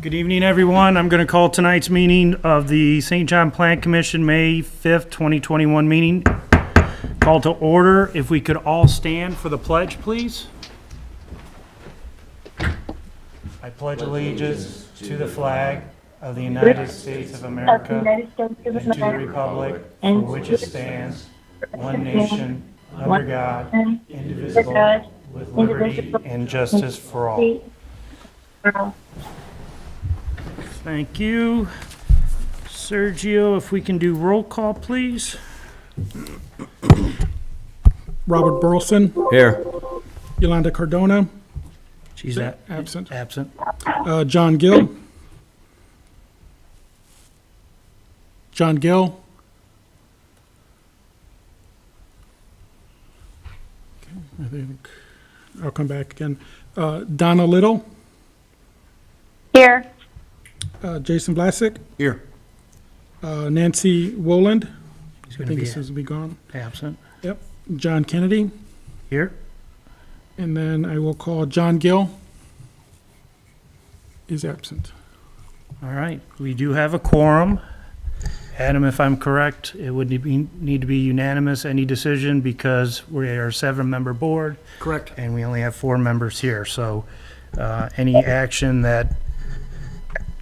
Good evening, everyone. I'm going to call tonight's meeting of the St. John Plan Commission, May 5th, 2021 meeting. Call to order. If we could all stand for the pledge, please. I pledge allegiance to the flag of the United States of America and to the republic for which it stands, one nation, under God, indivisible, with liberty and justice for all. Thank you. Sergio, if we can do roll call, please. Robert Burleson, Here. Yolanda Cardona, She's absent. absent. John Gill. John Gill. Okay, I think I'll come back again. Donna Little, Here. Jason Vlasic, Here. Nancy Woland. He's I going think to this be is be gone. absent. Yep. John Kennedy, Here. and then I will call John Gill. Is absent. All right. We do have a quorum. Adam, if I'm correct, it would need to be unanimous, any decision, because we are a 7-member board. Correct. And we only have 4 members here. So any action that,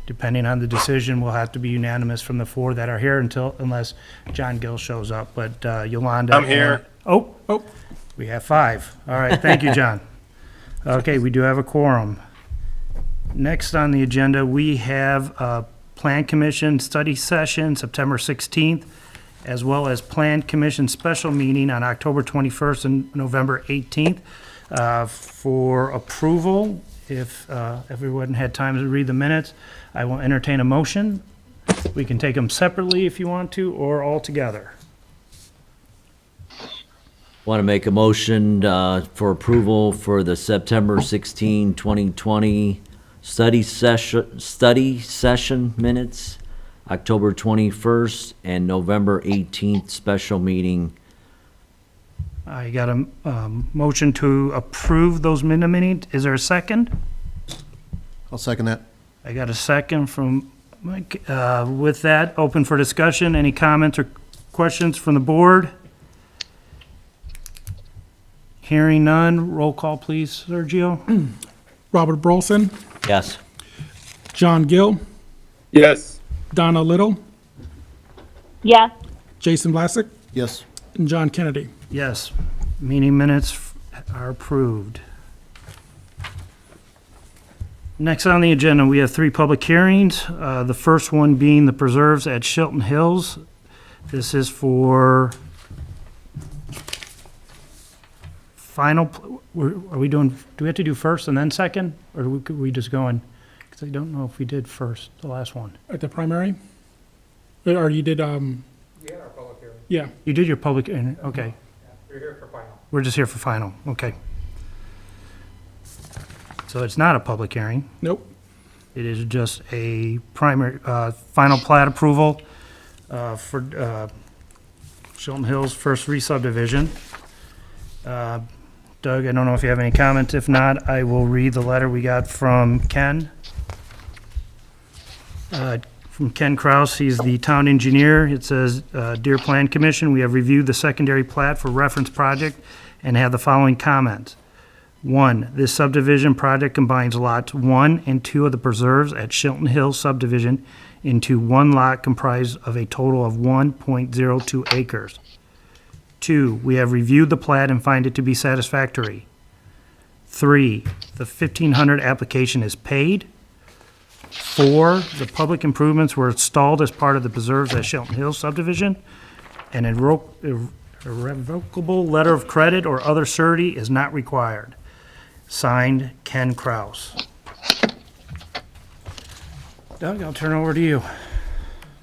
depending on the decision, will have to be unanimous from the 4 that are here unless John Gill shows up. But Yolanda. I'm here. Oh, Oh, we have 5. All right. Thank you, John. Okay, we do have a quorum. Next on the agenda, we have a Plan Commission study session September 16th, as well as Plan Commission special meeting on October 21st and November 18th for approval. If everyone had time to read the minutes, I will entertain a motion. We can take them separately if you want to, or all together. Want to make a motion for approval for the September 16, 2020 study session minutes, October 21st and November 18th special meeting. I got a motion to approve those minutes. Is there a second? I'll second that. I got a second from Mike. With that, open for discussion. Any comments or questions from the board? Hearing none, roll call, please, Sergio. Robert Burleson, Yes. John Gill, Yes. Donna Little, Yes. Jason Vlasic, Yes. and John Kennedy. Yes, meeting minutes are approved. Next on the agenda, we have 3 public hearings. The first one being the preserves at Chilton Hills. This is for are we doing, do we have to do first and then second? Or could we just go in? Because I don't know if we did first, the last one. At the primary? Or you did, We had our public hearing. yeah, You did your public, okay. We're here for final. We're just here for final, okay. So it's not a public hearing. nope. It is just a primary, final plat approval for Chilton Hills First Re-subdivision. Doug, I don't know if you have any comments. If not, I will read the letter we got from Ken. From Ken Kraus, he's the town engineer. It says, "Dear Plan Commission, we have reviewed the secondary plat for reference project and have the following comments. 1, this subdivision project combines lots 1 and 2 of the preserves at Chilton Hills subdivision into one lot comprised of a total of 1.02 acres. 2, we have reviewed the plat and find it to be satisfactory. 3, the 1,500 application is paid. 4, the public improvements were installed as part of the preserves at Chilton Hills subdivision. An irrevocable letter of credit or other surety is not required. Signed, Ken Kraus." Doug, I'll turn over to you.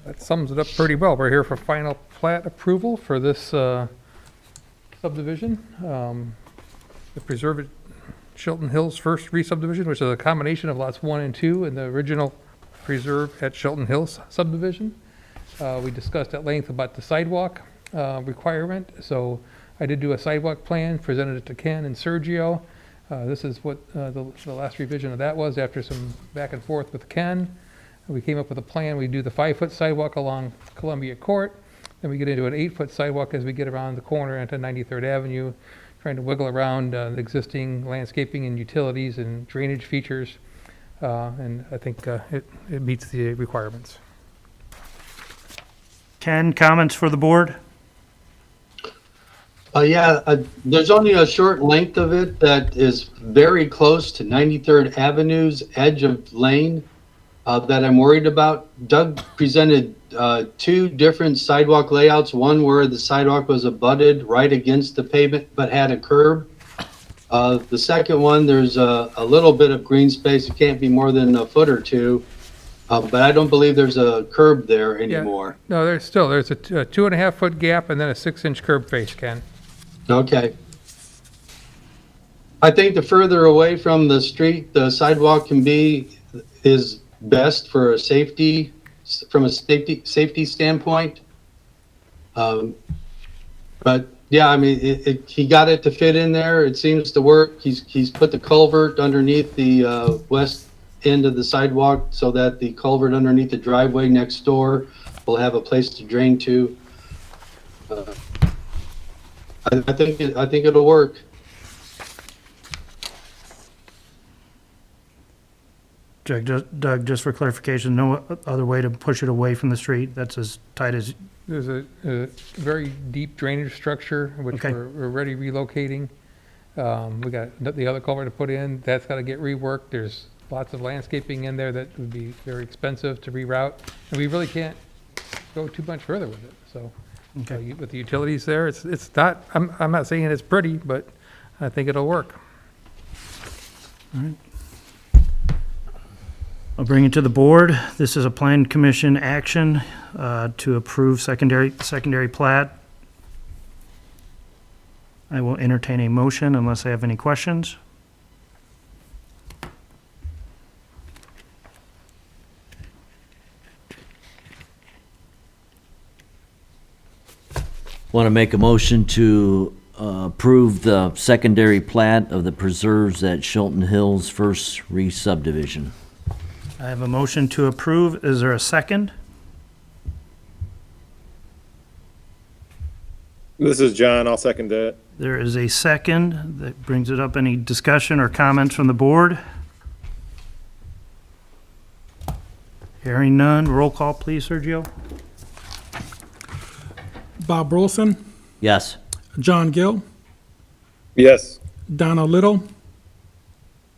That sums it up pretty well. We're here for final plat approval for this subdivision. The preserve at Chilton Hills First Re-subdivision, which is a combination of lots 1 and 2 in the original preserve at Chilton Hills subdivision. We discussed at length about the sidewalk requirement, so I did do a sidewalk plan, presented it to Ken and Sergio. This is what the last revision of that was after some back and forth with Ken. We came up with a plan. We do the 5-foot sidewalk along Columbia Court. Then we get into an 8-foot sidewalk as we get around the corner into 93rd Avenue, trying to wiggle around the existing landscaping and utilities and drainage features. And I think it meets the requirements. Ken, comments for the board? There's only a short length of it that is very close to 93rd Avenue's edge of lane that I'm worried about. Doug presented 2 different sidewalk layouts, one where the sidewalk was abutted right against the pavement but had a curb. The second one, there's a little bit of green space. It can't be more than a foot or 2. But I don't believe there's a curb there anymore. No, there's a 2.5-foot gap and then a 6-inch curb face, Ken. Okay. I think the further away from the street the sidewalk can be is best for a safety, from a safety standpoint. But yeah, I mean, he got it to fit in there. It seems to work. He's put the culvert underneath the west end of the sidewalk so that the culvert underneath the driveway next door will have a place to drain to. I think it'll work. Doug, just for clarification, no other way to push it away from the street? That's as tight as, There's a very deep drainage structure, which Okay. we're already relocating. We got the other culvert to put in. That's got to get reworked. There's lots of landscaping in there that would be very expensive to reroute. And we really can't go too much further with it. So okay. with the utilities there, it's not, I'm not saying it's pretty, but I think it'll work. I'll bring it to the board. This is a plan commission action to approve secondary plat. I will entertain a motion unless I have any questions. Want to make a motion to approve the secondary plat of the preserves at Shilton Hills First Re-subdivision. I have a motion to approve. Is there a second? This is John. I'll second that. There is a second. That brings it up. Any discussion or comments from the board? Hearing none. Roll call, please, Sergio. Bob Rolson, Yes. John Gill, Yes. Donna Little,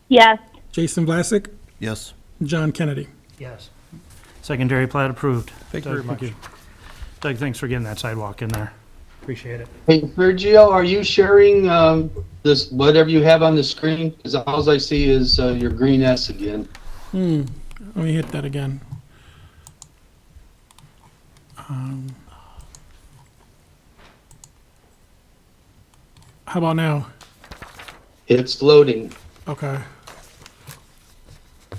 Yes. Jason Vlasic, Yes. John Kennedy. Yes. Secondary plat approved. Thank you very Doug, much. you. Doug, thanks for getting that sidewalk in there. Appreciate it. Hey, Sergio, are you sharing this, whatever you have on the screen? Because all I see is your green S again. Let me hit that again. How about now? It's loading. Okay. I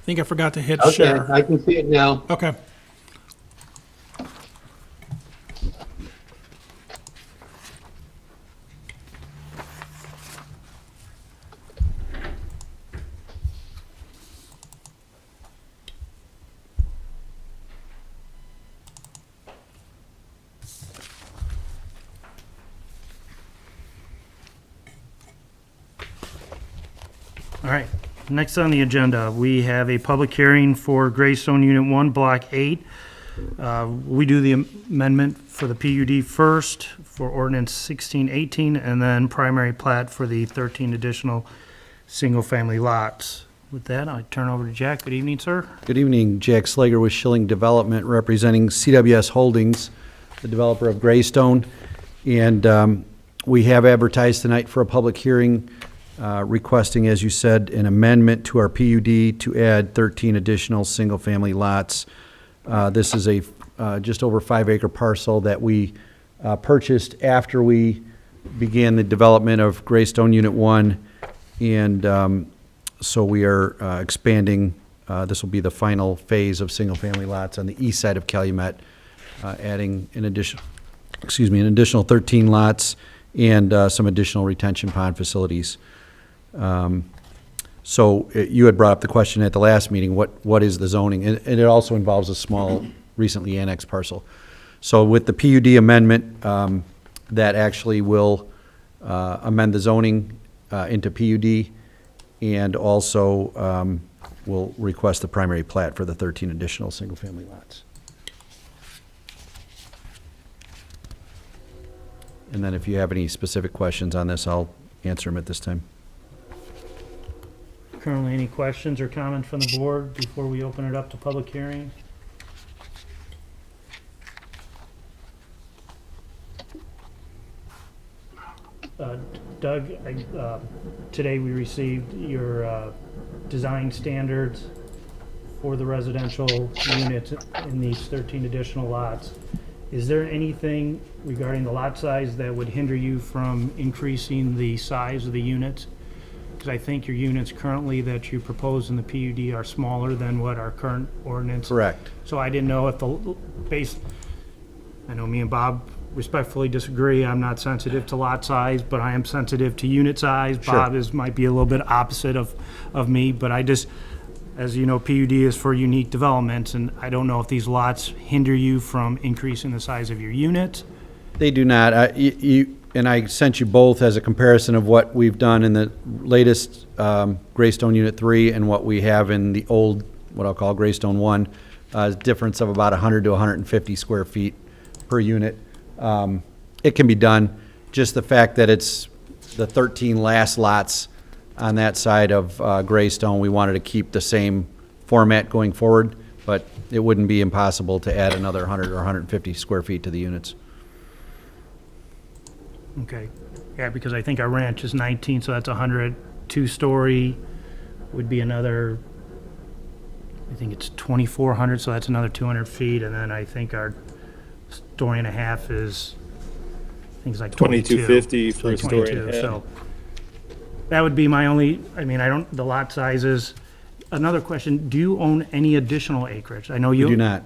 think I forgot to hit Okay, share. I can see it now. Okay. All right, next on the agenda, we have a public hearing for Greystone Unit 1, Block 8. We do the amendment for the PUD first for ordinance 1618, and then primary plat for the 13 additional single-family lots. With that, I turn over to Jack. Good evening, sir. Good evening, Jack Slager with Schilling Development, representing CWS Holdings, the developer of Greystone. And we have advertised tonight for a public hearing requesting, as you said, an amendment to our PUD to add 13 additional single-family lots. This is a just over 5-acre parcel that we purchased after we began the development of Greystone Unit 1. And so we are expanding, this will be the final phase of single-family lots on the east side of Calumet, adding an additional 13 lots and some additional retention pond facilities. So you had brought up the question at the last meeting, what is the zoning? And it also involves a small recently annexed parcel. So with the PUD amendment, that actually will amend the zoning into PUD, and also will request the primary plat for the 13 additional single-family lots. And then if you have any specific questions on this, I'll answer them at this time. Currently, any questions or comments from the board before we open it up to public hearing? Doug, today we received your design standards for the residential units in these 13 additional lots. Is there anything regarding the lot size that would hinder you from increasing the size of the units? Because I think your units currently that you propose in the PUD are smaller than what our current ordinance. Correct. So I didn't know if the base, I know me and Bob respectfully disagree. I'm not sensitive to lot size, but I am sensitive to unit size. Sure. Bob might be a little bit opposite of me, but I just, as you know, PUD is for unique developments, and I don't know if these lots hinder you from increasing the size of your units. They do not. And I sent you both as a comparison of what we've done in the latest Greystone Unit 3 and what we have in the old, what I'll call Greystone 1, difference of about 100 to 150 square feet per unit. It can be done. Just the fact that it's the 13 last lots on that side of Greystone, we wanted to keep the same format going forward, but it wouldn't be impossible to add another 100 or 150 square feet to the units. Okay, yeah, because I think our ranch is 19, so that's 100. Two-story would be another, I think it's 2,400, so that's another 200 feet, and then I think our story and a half is, I think it's like 22. 2250 for a So story 22, and a half. so that would be my only, I mean, I don't, the lot sizes. Another question, do you own any additional acreage? I know We you. do not.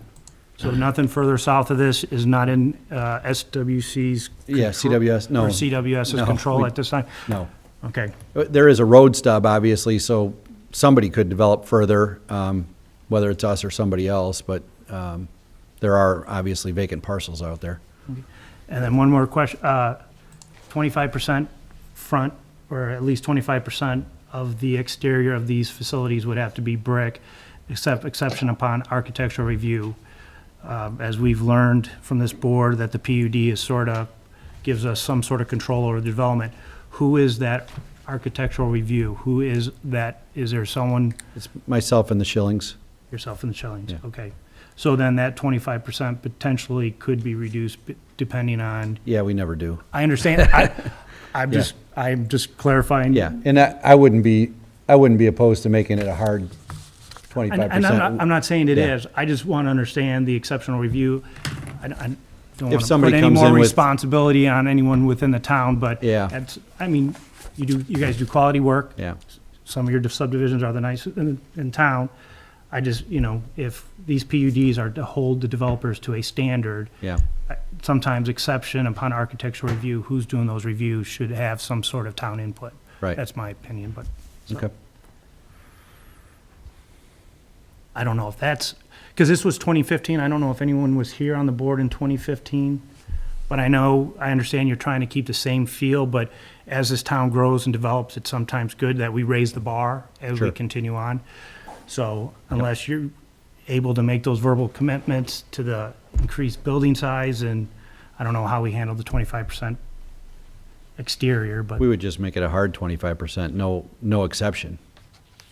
So nothing further south of this is not in SWC's. Yeah, control- CWS, no. Or CWS's No, control we- at this time? No. Okay, There is a road stub, obviously, so somebody could develop further, whether it's us or somebody else, but there are obviously vacant parcels out there. and then one more question, 25% front, or at least 25% of the exterior of these facilities would have to be brick, exception upon architectural review. As we've learned from this board, that the PUD is sort of, gives us some sort of control over the development. Who is that architectural review? Who is that? Is there someone, It's myself and the Shillings. yourself and the Shellings? Yeah. Okay. So then that 25% potentially could be reduced depending on, Yeah, we never do. I understand, I'm just clarifying. Yeah, and I wouldn't be opposed to making it a hard 25%. And I'm not saying it Yeah. is. I just want to understand the exceptional review. I don't If want to somebody put any comes more in with- responsibility on anyone within the town, but Yeah. that's, I mean, you guys do quality work. Yeah, Some of your subdivisions are the nicest in town. I just, if these PUDs are to hold the developers to a standard, yeah. sometimes exception upon architectural review, who's doing those reviews should have some sort of town input. Right. That's my opinion, but. so. Okay. I don't know if that's, because this was 2015, I don't know if anyone was here on the board in 2015, but I understand you're trying to keep the same feel, but as this town grows and develops, it's sometimes good that we raise the bar as we Sure. continue on. So unless you're able to make those verbal commitments to the increased building size, and I don't know how we handle the 25% exterior, but. We would just make it a hard 25%, no exception,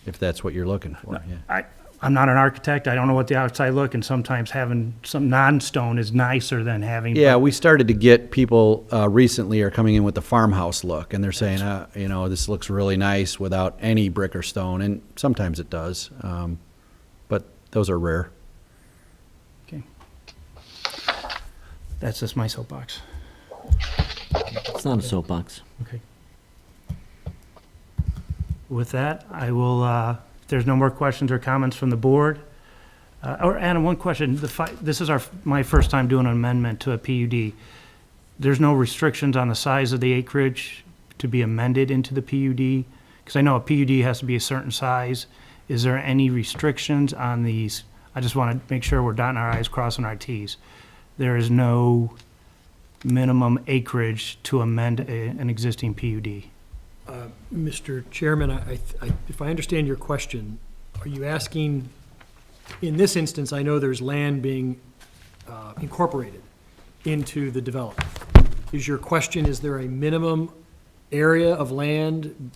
if that's what you're looking for, yeah. I'm not an architect, I don't know what the outside look, and sometimes having some non-stone is nicer than having. Yeah, we started to get people recently are coming in with the farmhouse look, and they're saying, this looks really nice without any brick or stone, and sometimes it does, but those are rare. Okay. That's just my soapbox. It's not a soapbox. Okay. With that, I will, if there's no more questions or comments from the board, or Adam, one question, this is my first time doing an amendment to a PUD. There's no restrictions on the size of the acreage to be amended into the PUD? because I know a PUD has to be a certain size. Is there any restrictions on these? I just want to make sure we're dotting our i's, crossing our t's. There is no minimum acreage to amend an existing PUD. Mr. Chairman, if I understand your question, are you asking, in this instance, I know there's land being incorporated into the development. Is your question, is there a minimum area of land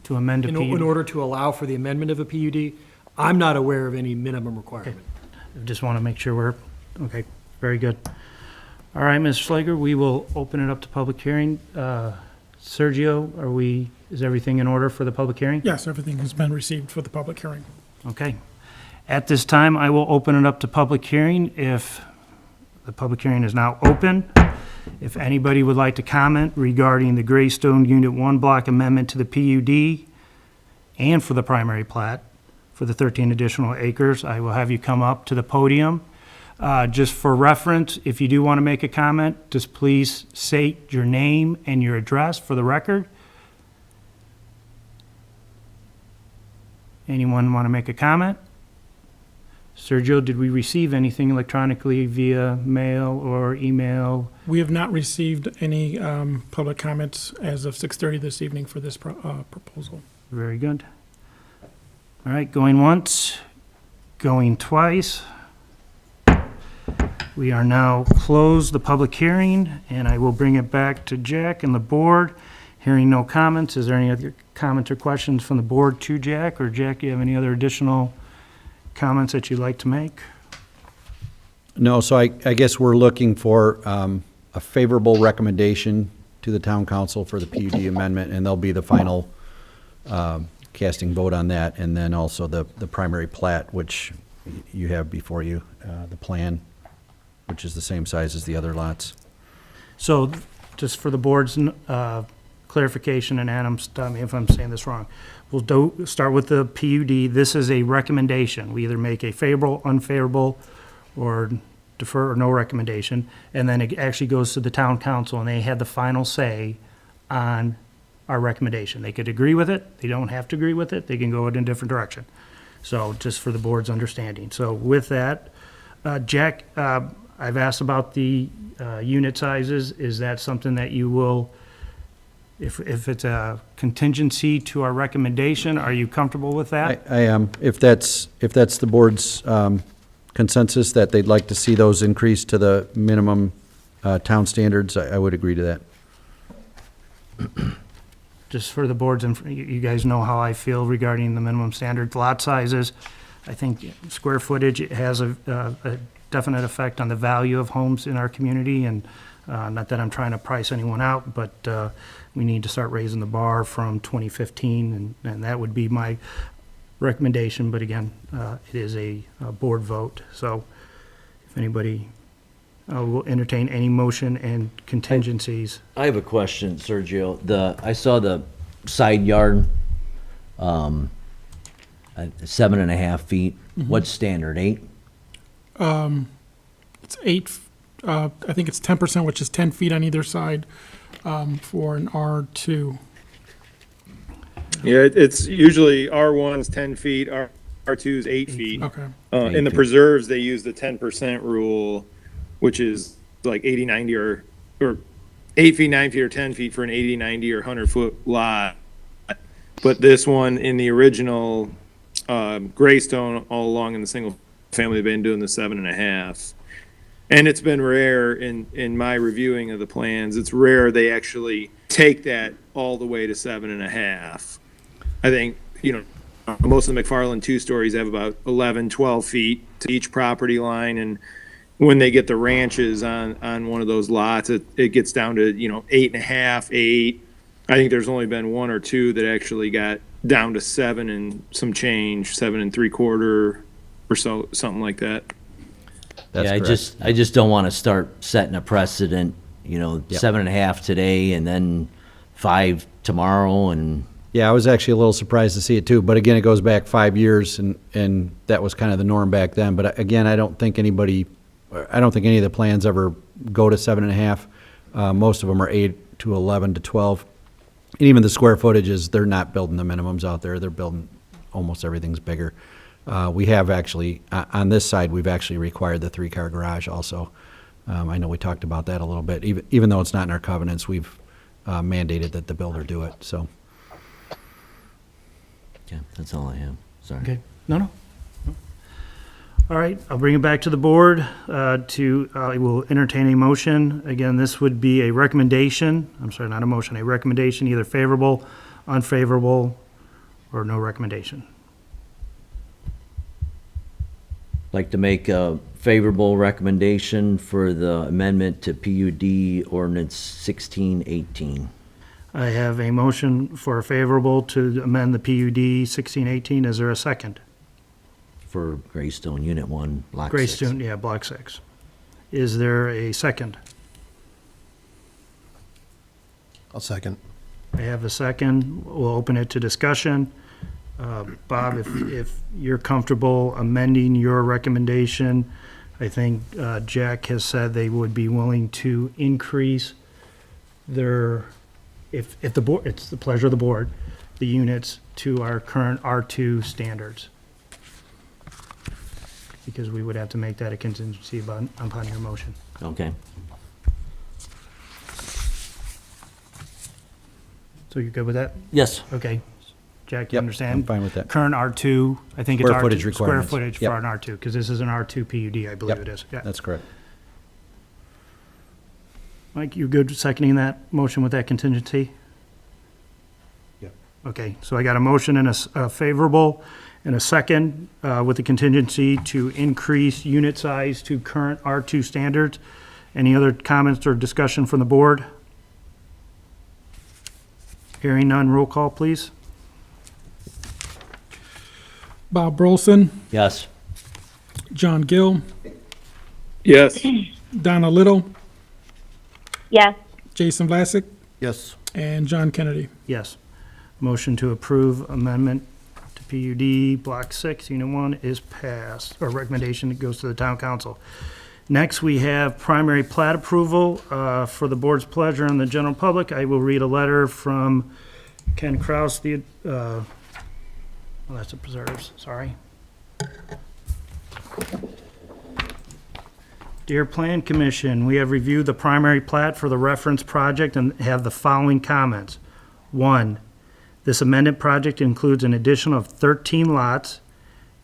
To amend a in PUD? order to allow for the amendment of a PUD? I'm not aware of any minimum requirement. I just want to make sure we're, okay, very good. All right, Ms. Schlager, we will open it up to public hearing. Sergio, is everything in order for the public hearing? Yes, everything has been received for the public hearing. Okay. At this time, I will open it up to public hearing. If the public hearing is now open, if anybody would like to comment regarding the Greystone Unit 1 block amendment to the PUD and for the primary plat for the 13 additional acres, I will have you come up to the podium. Just for reference, if you do want to make a comment, just please state your name and your address for the record. Anyone want to make a comment? Sergio, did we receive anything electronically via mail or email? We have not received any public comments as of 6:30 this evening for this proposal. Very good. All right, going once, going twice. We are now closed the public hearing, and I will bring it back to Jack and the board. Hearing no comments, is there any other comments or questions from the board to Jack? Or Jack, do you have any other additional comments that you'd like to make? No, so I guess we're looking for a favorable recommendation to the town council for the PUD amendment, and there'll be the final casting vote on that, and then also the primary plat, which you have before you, the plan, which is the same size as the other lots. So, just for the board's clarification, and Adam, stop me if I'm saying this wrong. We'll start with the PUD. This is a recommendation. We either make a favorable, unfavorable, or defer or no recommendation, and then it actually goes to the town council, and they had the final say on our recommendation. They could agree with it, they don't have to agree with it, they can go in a different direction. So, just for the board's understanding. So with that, Jack, I've asked about the unit sizes. Is that something that you will, if it's a contingency to our recommendation, are you comfortable with that? I am. If that's the board's consensus that they'd like to see those increased to the minimum town standards, I would agree to that. Just for the boards, and you guys know how I feel regarding the minimum standard lot sizes. I think square footage has a definite effect on the value of homes in our community, and not that I'm trying to price anyone out, but we need to start raising the bar from 2015, and that would be my recommendation, but again, it is a board vote, so if anybody will entertain any motion and contingencies. I have a question, Sergio. I saw the side yard, 7.5 feet. What's standard, 8? It's 8, I think it's 10%, which is 10 feet on either side for an R2. Yeah, it's usually R1's 10 feet, R2's 8 feet. Okay. In the preserves, they use the 10% rule, which is like 80, 90, or 8 feet, 9 feet, or 10 feet for an 80, 90, or 100-foot lot. But this one, in the original Greystone, all along in the single family, they've been doing the 7.5. And it's been rare in my reviewing of the plans, it's rare they actually take that all the way to 7.5. I think, most of the McFarland 2-stories have about 11, 12 feet to each property line, and when they get the ranches on one of those lots, it gets down to, 8.5, 8. I think there's only been 1 or 2 that actually got down to 7 and some change, 7 3/4 or so, something like that. That's Yeah, correct. I just don't want to start setting a precedent, 7.5 today and then 5 tomorrow, and Yeah, I was actually a little surprised to see it too, but again, it goes back 5 years, and that was kind of the norm back then. But again, I don't think any of the plans ever go to 7.5. Most of them are 8 to 11 to 12. And even the square footages, they're not building the minimums out there, they're building, almost everything's bigger. We have actually, on this side, we've actually required the three-car garage also. I know we talked about that a little bit, even though it's not in our covenants, we've mandated that the builder do it, so. Yeah, that's all I have. Sorry. Okay, no. All right, I'll bring it back to the board I will entertain a motion. Again, this would be a recommendation, I'm sorry, not a motion, a recommendation, either favorable, unfavorable, or no recommendation. Like to make a favorable recommendation for the amendment to PUD ordinance 1618. I have a motion for favorable to amend the PUD 1618. Is there a second? For Greystone Unit 1, Block 6. Greystone, yeah, Block 6. Is there a second? I'll second. I have a second. We'll open it to discussion. Bob, if you're comfortable amending your recommendation, I think Jack has said they would be willing to increase their, if the board, it's the pleasure of the board, the units to our current R2 standards. Because we would have to make that a contingency upon your motion. Okay. So you're good with that? Yes. Okay. Jack, you Yep, understand? I'm fine with that. Current R2, I think it's Square R2. footage Square requirements. footage for Yep. an R2, because this is an R2 PUD, I believe Yep, it is. Yeah. That's correct. Mike, you good seconding that motion with that contingency? Yep. Okay, so I got a motion and a favorable and a second with the contingency to increase unit size to current R2 standards. Any other comments or discussion from the board? Hearing none, roll call, please. Bob Brolson, Yes. John Gill, Yes. Donna Little, Yes. Jason Vlasic, Yes. and John Kennedy. Yes. Motion to approve amendment to PUD Block 6, Unit 1 is passed, or recommendation that goes to the town council. Next, we have primary plat approval for the board's pleasure and the general public. I will read a letter from Ken Kraus, well, that's the preserves, sorry. Dear Plan Commission, we have reviewed the primary plat for the reference project and have the following comments. 1, this amended project includes an addition of 13 lots,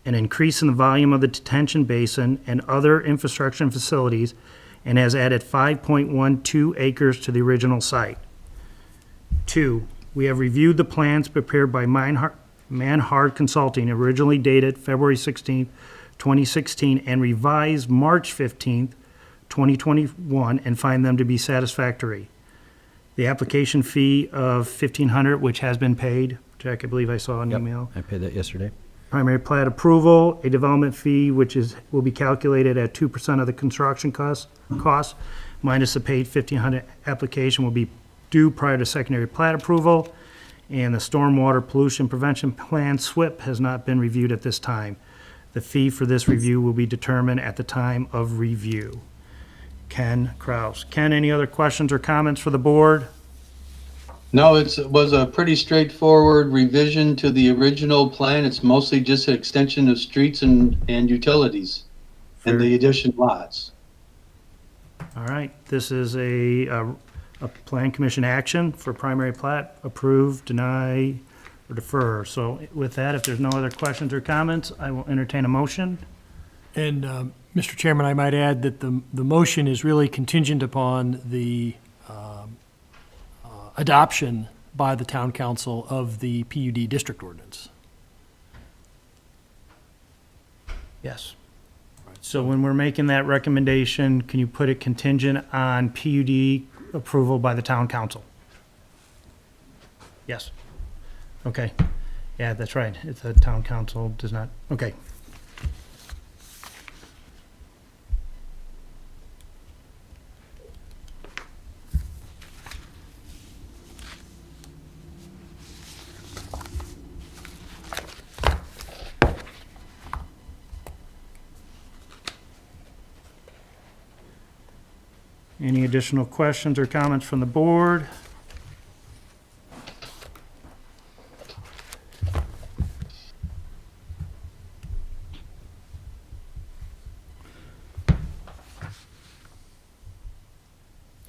an increase in the volume of the detention basin and other infrastructure and facilities, and has added 5.12 acres to the original site. 2, we have reviewed the plans prepared by Manhard Consulting, originally dated February 16th, 2016, and revised March 15th, 2021, and find them to be satisfactory. The application fee of $1,500, which has been paid. Jack, I believe I saw an Yep, email. I paid that yesterday. Primary plat approval, a development fee which will be calculated at 2% of the construction cost minus the paid $1,500 application will be due prior to secondary plat approval. And the stormwater pollution prevention plan, SWIP, has not been reviewed at this time. The fee for this review will be determined at the time of review. Ken Kraus. Ken, any other questions or comments for the board? No, it was a pretty straightforward revision to the original plan. It's mostly just an extension of streets and utilities and the addition lots. All right, this is a plan commission action for primary plat, approve, deny, or defer. So with that, if there's no other questions or comments, I will entertain a motion. And, Mr. Chairman, I might add that the motion is really contingent upon the adoption by the town council of the PUD district ordinance. Yes. So when we're making that recommendation, can you put it contingent on PUD approval by the town council? Yes. Okay. Yeah, that's right. If the town council does not, okay. Any additional questions or comments from the board?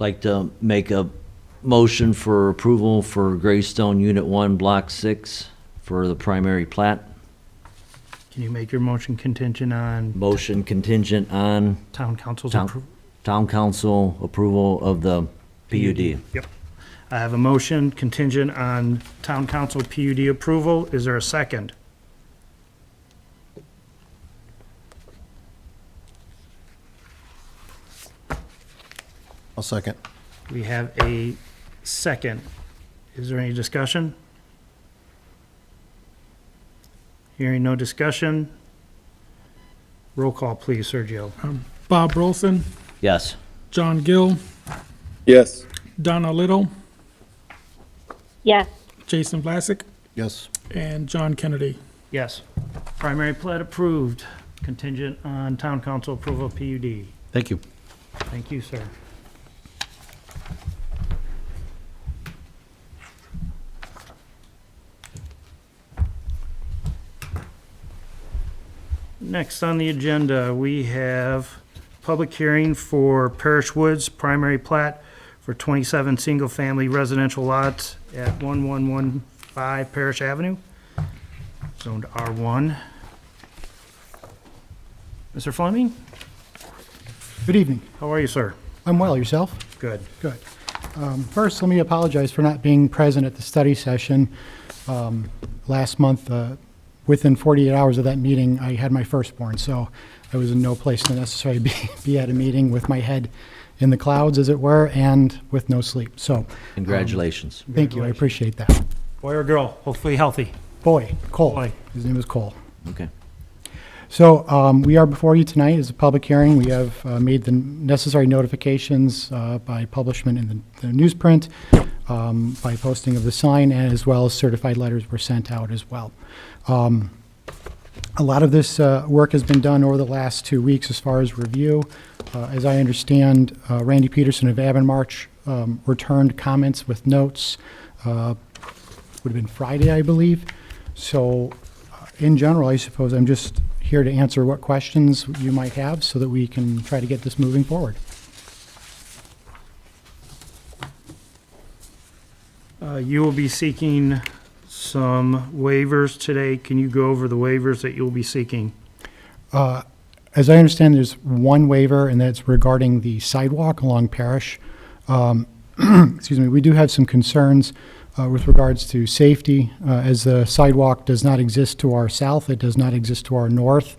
Like to make a motion for approval for Greystone Unit 1, Block 6 for the primary plat. Can you make your motion contingent on Motion contingent on town council's town, approval? town council approval of the PUD. Yep. I have a motion contingent on town council PUD approval. Is there a second? I'll second. We have a second. Is there any discussion? Hearing no discussion. Roll call, please, Sergio. Bob Rolson, Yes. John Gill, Yes. Donna Little, Yes. Jason Vlasic, Yes. and John Kennedy. Yes. Primary plat approved, contingent on town council approval of PUD. Thank you. Thank you, sir. Next on the agenda, we have public hearing for Parish Woods primary plat for 27 single-family residential lots at 1115 Parish Avenue, zoned R1. Mr. Fleming, Good evening. how are you, sir? I'm well. Yourself? Good. Good. First, let me apologize for not being present at the study session. Last month, within 48 hours of that meeting, I had my firstborn, so I was in no place to necessarily be at a meeting with my head in the clouds, as it were, and with no sleep. So, Congratulations. thank you. I appreciate that. Boy or girl, hopefully healthy. Boy, Cole. Boy. His name is Cole. Okay. So we are before you tonight as a public hearing. We have made the necessary notifications by publishment in the newsprint, by posting of the sign, and as well as certified letters were sent out as well. A lot of this work has been done over the last 2 weeks as far as review. As I understand, Randy Peterson of Avonmarch returned comments with notes, would have been Friday, I believe. So in general, I suppose I'm just here to answer what questions you might have so that we can try to get this moving forward. You will be seeking some waivers today. Can you go over the waivers that you'll be seeking? As I understand, there's one waiver, and that's regarding the sidewalk along Parish. Excuse me, we do have some concerns with regards to safety, as the sidewalk does not exist to our south, it does not exist to our north.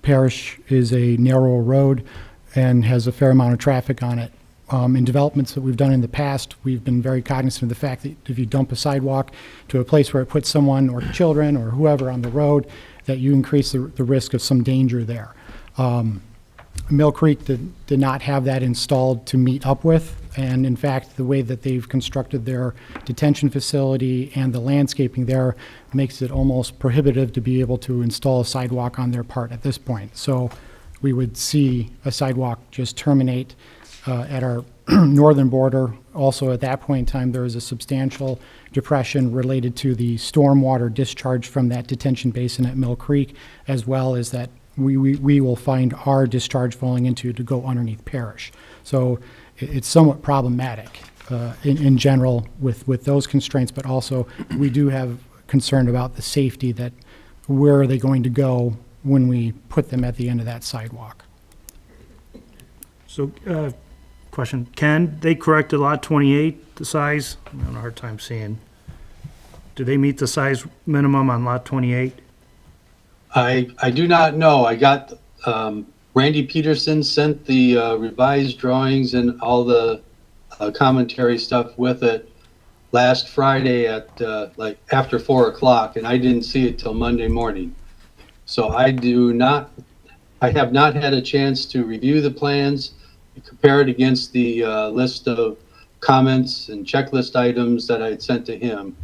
Parish is a narrow road and has a fair amount of traffic on it. In developments that we've done in the past, we've been very cognizant of the fact that if you dump a sidewalk to a place where it puts someone or children or whoever on the road, that you increase the risk of some danger there. Mill Creek did not have that installed to meet up with, and in fact, the way that they've constructed their detention facility and the landscaping there makes it almost prohibitive to be able to install a sidewalk on their part at this point. So we would see a sidewalk just terminate at our northern border. Also, at that point in time, there is a substantial depression related to the stormwater discharge from that detention basin at Mill Creek, as well as that we will find our discharge falling into to go underneath Parish. So it's somewhat problematic in general with those constraints, but also we do have concern about the safety, that where are they going to go when we put them at the end of that sidewalk. So, question, Ken, they corrected lot 28, the size? I'm having a hard time seeing. Do they meet the size minimum on lot 28? I do not know. I got, Randy Peterson sent the revised drawings and all the commentary stuff with it last Friday at like after 4 o'clock, and I didn't see it till Monday morning. So I have not had a chance to review the plans, compare it against the list of comments and checklist items that I had sent to him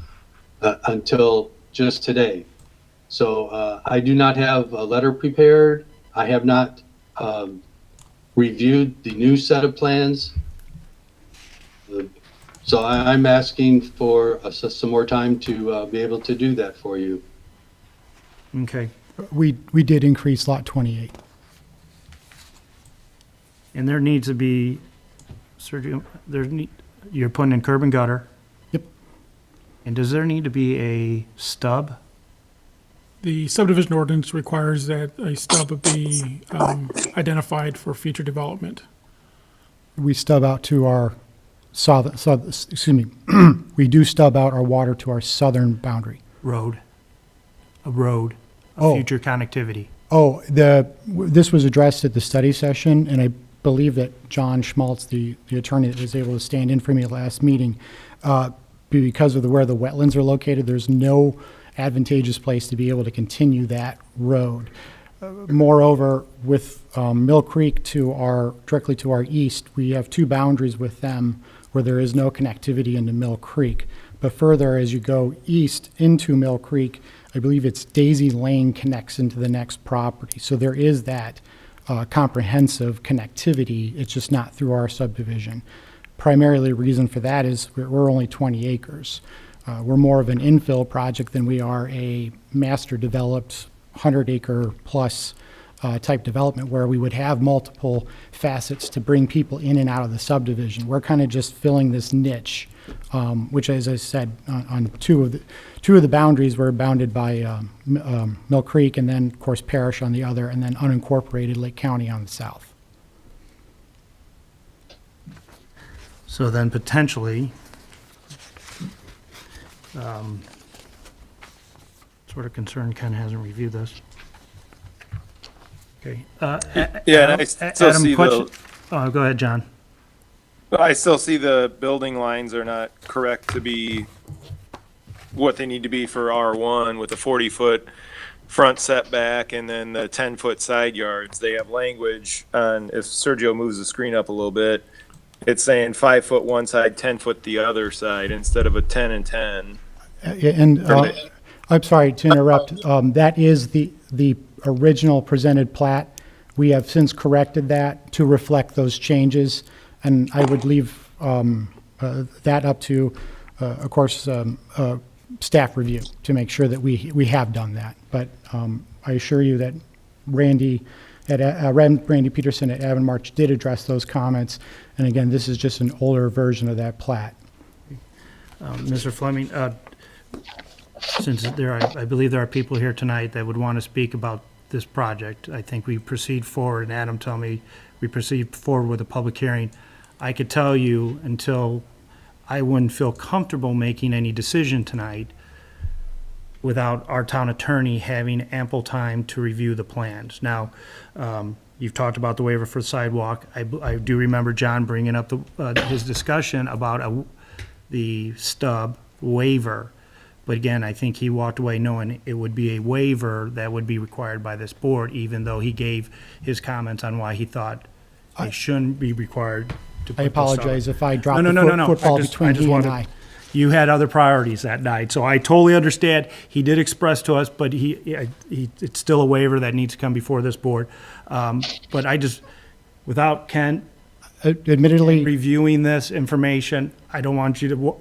until just today. So I do not have a letter prepared. I have not reviewed the new set of plans. So I'm asking for some more time to be able to do that for you. Okay. We did increase lot 28. And there needs to be Sergio, you're putting in curb and gutter. Yep. And does there need to be a stub? The subdivision ordinance requires that a stub be identified for future development. We stub out to our we do stub out our water to our southern boundary. Road? A road, a Oh. future connectivity. Oh, this was addressed at the study session, and I believe that John Schmaltz, the attorney that was able to stand in for me at the last meeting, because of where the wetlands are located, there's no advantageous place to be able to continue that road. Moreover, with Mill Creek directly to our east, we have two boundaries with them where there is no connectivity into Mill Creek. But further, as you go east into Mill Creek, I believe it's Daisy Lane connects into the next property. So there is that comprehensive connectivity. It's just not through our subdivision. Primarily, the reason for that is we're only 20 acres. We're more of an infill project than we are a master developed 100-acre plus type development where we would have multiple facets to bring people in and out of the subdivision. We're kind of just filling this niche, which, as I said, on two of the boundaries were bounded by Mill Creek, and then, of course, Parish on the other, and then unincorporated Lake County on the south. So then potentially, sort of concerned Ken hasn't reviewed this. Okay. Yeah, and I still Adam, see question? the, Oh, go ahead, John. I still see the building lines are not correct to be what they need to be for R1 with the 40-foot front setback and then the 10-foot side yards. They have language on, if Sergio moves the screen up a little bit, it's saying 5 foot one side, 10 foot the other side instead of a 10 and 10. And I'm sorry to interrupt. That is the original presented plat. We have since corrected that to reflect those changes, and I would leave that up to, of course, staff review to make sure that we have done that. But I assure you that Randy Peterson at Avon-March did address those comments, and again, this is just an older version of that plat. Mr. Fleming, since I believe there are people here tonight that would want to speak about this project, I think we proceed forward, and Adam told me we proceed forward with a public hearing. I could tell you until I wouldn't feel comfortable making any decision tonight without our town attorney having ample time to review the plans. Now, you've talked about the waiver for the sidewalk. I do remember John bringing up his discussion about the stub waiver. But again, I think he walked away knowing it would be a waiver that would be required by this board, even though he gave his comments on why he thought it shouldn't be required to put I the apologize stub. if I dropped No. the football between he and wanted- I. You had other priorities that night, so I totally understand. He did express to us, but it's still a waiver that needs to come before this board. But I just, without Ken Admittedly, reviewing this information, I don't want you to,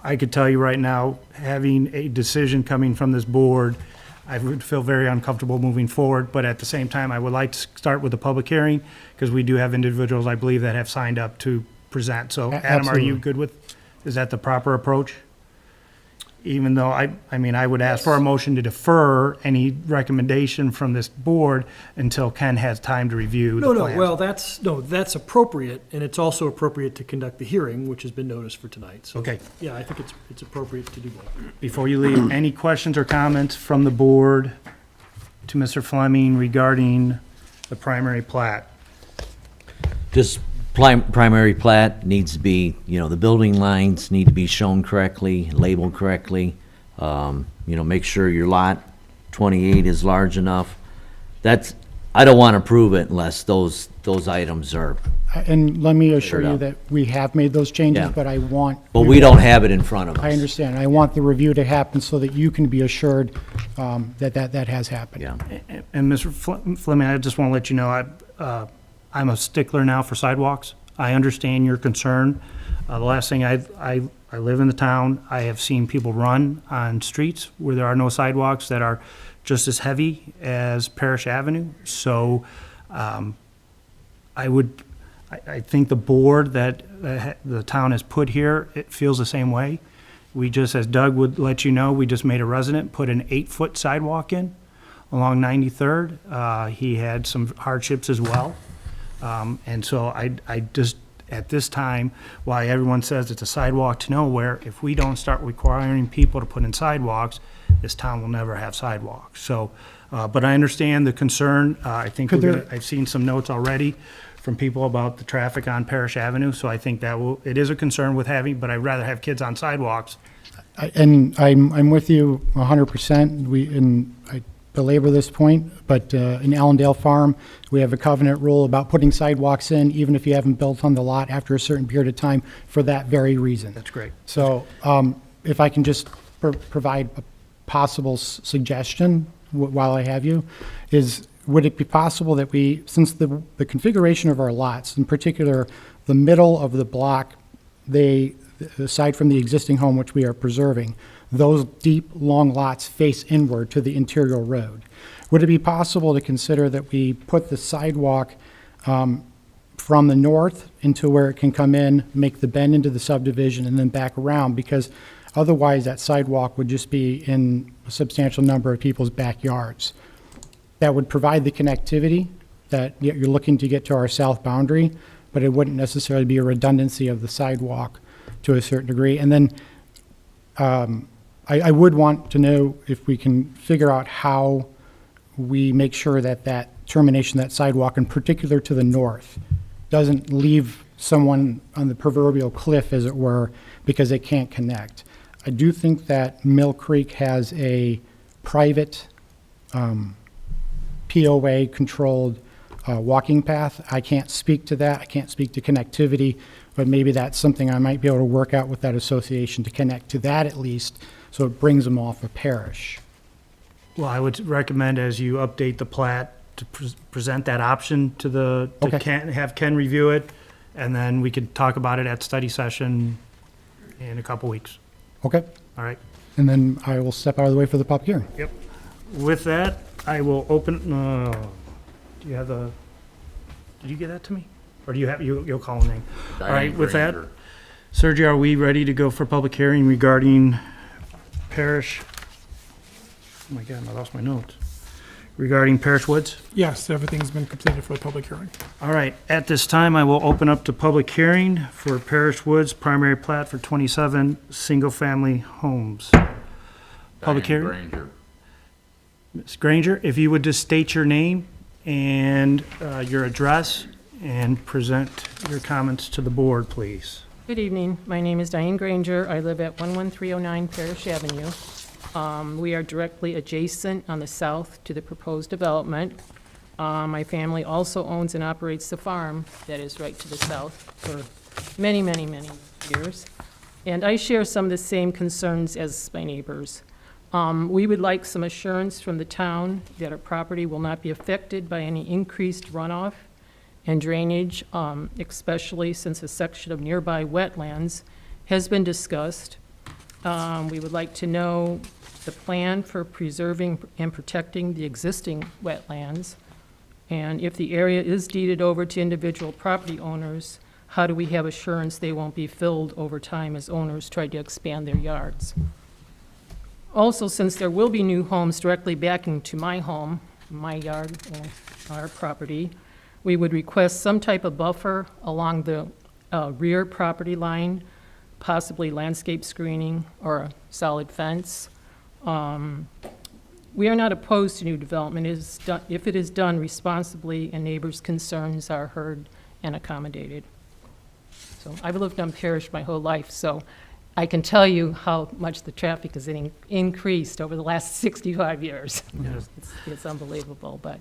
I could tell you right now, having a decision coming from this board, I would feel very uncomfortable moving forward, but at the same time, I would like to start with a public hearing, because we do have individuals, I believe, that have signed up to present. So Adam, are you Absolutely. good with, is that the proper approach? Even though I mean, I would ask for a motion to defer any recommendation from this board until Ken has time to review the plans. Well, that's appropriate, and it's also appropriate to conduct the hearing, which has been noticed for tonight. So, Okay. yeah, I think it's appropriate to do both. Before you leave, any questions or comments from the board to Mr. Fleming regarding the primary plat? This primary plat needs to be, the building lines need to be shown correctly, labeled correctly. Make sure your lot 28 is large enough. I don't want to approve it unless those items are, and let me assure Figure it you out. that we have made those changes, Yeah. but I want. but we don't have it in front of us. I understand. I want the review to happen so that you can be assured that has happened. Yeah. And Mr. Fleming, I just want to let you know, I'm a stickler now for sidewalks. I understand your concern. The last thing, I live in the town. I have seen people run on streets where there are no sidewalks that are just as heavy as Parish Avenue. So I would I think the board that the town has put here, it feels the same way. We just, as Doug would let you know, we just made a resident put an 8-foot sidewalk in along 93rd. He had some hardships as well. And so I just, at this time, why everyone says it's a sidewalk to nowhere, if we don't start requiring people to put in sidewalks, this town will never have sidewalks. So, but I understand the concern. I think Could there- I've seen some notes already from people about the traffic on Parish Avenue, so I think it is a concern with having, but I'd rather have kids on sidewalks. And I'm with you 100%. And I belabor this point, but in Allendale Farm, we have a covenant rule about putting sidewalks in, even if you haven't built on the lot after a certain period of time, for that very reason. That's great. So if I can just provide a possible suggestion while I have you, is would it be possible that we, since the configuration of our lots, in particular, the middle of the block, aside from the existing home which we are preserving, those deep, long lots face inward to the interior road. Would it be possible to consider that we put the sidewalk from the north into where it can come in, make the bend into the subdivision, and then back around? Because otherwise, that sidewalk would just be in a substantial number of people's backyards. That would provide the connectivity that you're looking to get to our south boundary, but it wouldn't necessarily be a redundancy of the sidewalk to a certain degree. And then I would want to know if we can figure out how we make sure that that termination, that sidewalk, in particular to the north, doesn't leave someone on the proverbial cliff, as it were, because they can't connect. I do think that Mill Creek has a private POA-controlled walking path. I can't speak to that. I can't speak to connectivity, but maybe that's something I might be able to work out with that association to connect to that at least, so it brings them off of Parish. Well, I would recommend as you update the plat to present that option to Okay. have Ken review it, and then we could talk about it at study session in a couple weeks. Okay? All right? And then I will step out of the way for the public hearing. Yep. With that, I will open, do you have did you get that to me? Or do you have, you'll call a name? All right, with that, Sergio, are we ready to go for public hearing regarding Parish? Oh my God, I lost my notes. Regarding Parish Woods? Yes, everything's been completed for the public hearing. All right, at this time, I will open up the public hearing for Parish Woods primary plat for 27 single-family homes. Public hearing? Granger. Ms. Granger, if you would just state your name and your address and present your comments to the board, please. Good evening. My name is Diane Granger. I live at 11309 Parish Avenue. We are directly adjacent on the south to the proposed development. My family also owns and operates the farm that is right to the south for many, many, many years. And I share some of the same concerns as my neighbors. We would like some assurance from the town that our property will not be affected by any increased runoff and drainage, especially since a section of nearby wetlands has been discussed. We would like to know the plan for preserving and protecting the existing wetlands. And if the area is deeded over to individual property owners, how do we have assurance they won't be filled over time as owners try to expand their yards? Also, since there will be new homes directly backing to my home, my yard, and our property, we would request some type of buffer along the rear property line, possibly landscape screening or a solid fence. We are not opposed to new development if it is done responsibly and neighbors' concerns are heard and accommodated. So I've lived on Parish my whole life, so I can tell you how much the traffic has increased over the last 65 years. It's unbelievable, but.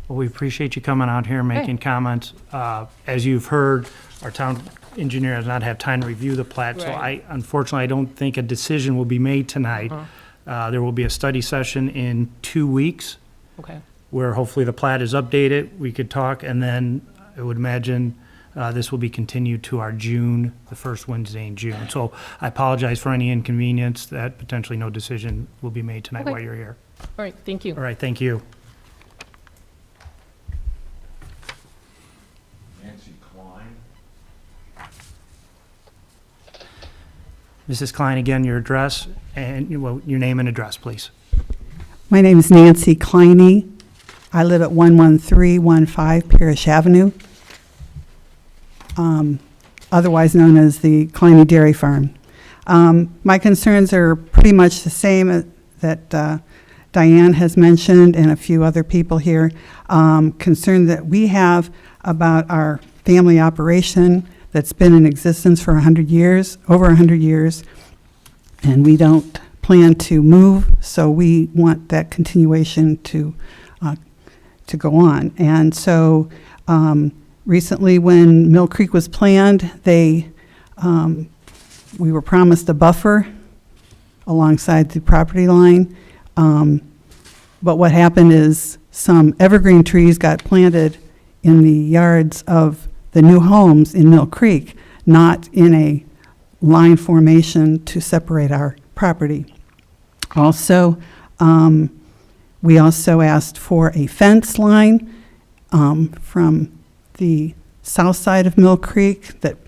Well, we appreciate you coming out here, making comments. As you've heard, our town engineer has not had time to review the plat, so Right. unfortunately, I don't think a decision will be made tonight. There will be a study session in 2 weeks Okay. where hopefully the plat is updated, we could talk, and then I would imagine this will be continued to our June, the first Wednesday in June. So I apologize for any inconvenience that potentially no decision will be made tonight Okay. while you're here. All right, thank you. All right, thank you. Nancy Klein. Mrs. Klein, again, your address and, well, your name and address, please. My name is Nancy Kleine. I live at 11315 Parish Avenue, otherwise known as the Kleine Dairy Farm. My concerns are pretty much the same that Diane has mentioned and a few other people here. Concern that we have about our family operation that's been in existence for 100 years, over 100 years, and we don't plan to move, so we want that continuation to go on. And so recently when Mill Creek was planned, we were promised a buffer alongside the property line. But what happened is some evergreen trees got planted in the yards of the new homes in Mill Creek, not in a line formation to separate our property. Also, we also asked for a fence line from the south side of Mill Creek that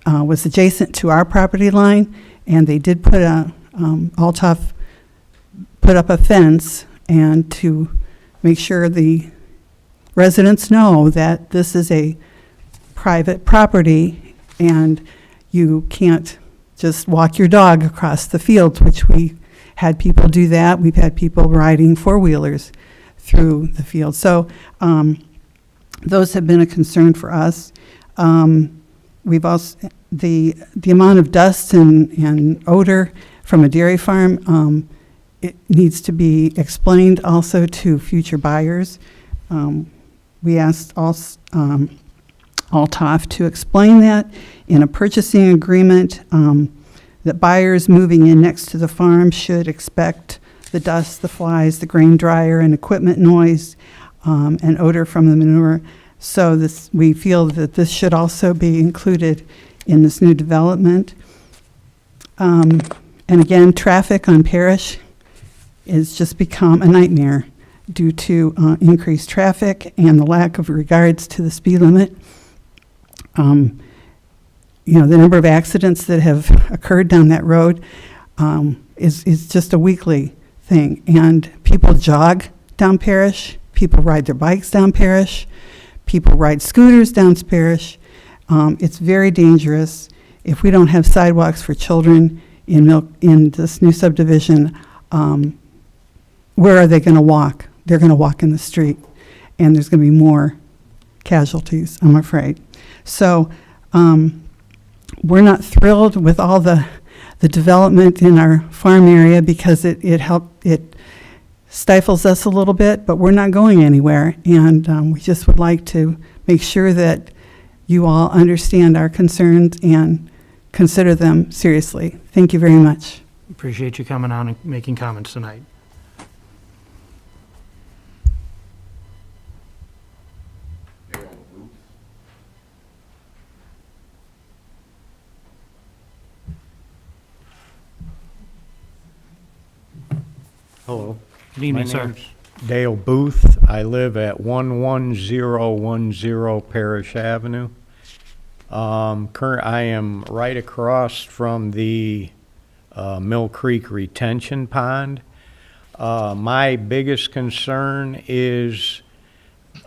was adjacent to our property line, and they did put Altoff put up a fence, and to make sure the residents know that this is a private property and you can't just walk your dog across the fields, which we had people do that. We've had people riding four-wheelers through the field. So those have been a concern for us. We've also, the amount of dust and odor from a dairy farm, it needs to be explained also to future buyers. We asked Altoff to explain that in a purchasing agreement, that buyers moving in next to the farm should expect the dust, the flies, the grain dryer, and equipment noise, and odor from the manure. So we feel that this should also be included in this new development. And again, traffic on Parish has just become a nightmare due to increased traffic and the lack of regards to the speed limit. The number of accidents that have occurred down that road is just a weekly thing. And people jog down Parish, people ride their bikes down Parish, people ride scooters down Parish. It's very dangerous. If we don't have sidewalks for children in this new subdivision, where are they going to walk? They're going to walk in the street, and there's going to be more casualties, I'm afraid. So we're not thrilled with all the development in our farm area because it stifles us a little bit, but we're not going anywhere. And we just would like to make sure that you all understand our concerns and consider them seriously. Thank you very much. Appreciate you coming on and making comments tonight. Hello. Good evening, My sir. name's Dale Booth. I live at 11010 Parish Avenue. I am right across from the Mill Creek retention pond. My biggest concern is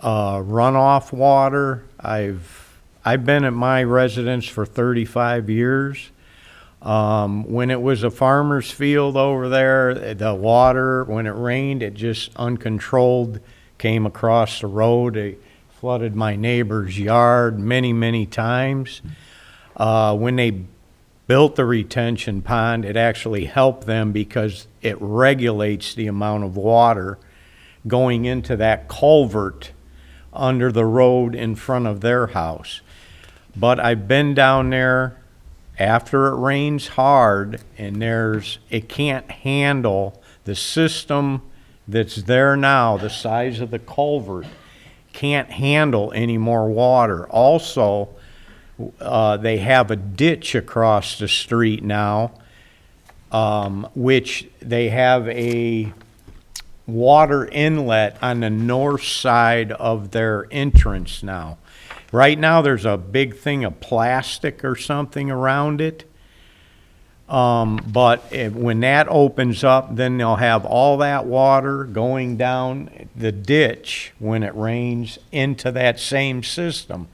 runoff water. I've been at my residence for 35 years. When it was a farmer's field over there, the water, when it rained, it just uncontrolled came across the road. It flooded my neighbor's yard many, many times. When they built the retention pond, it actually helped them because it regulates the amount of water going into that culvert under the road in front of their house. But I've been down there after it rains hard and it can't handle the system that's there now, the size of the culvert, can't handle any more water. Also, they have a ditch across the street now, which they have a water inlet on the north side of their entrance now. Right now, there's a big thing of plastic or something around it. But when that opens up, then they'll have all that water going down the ditch when it rains into that same system.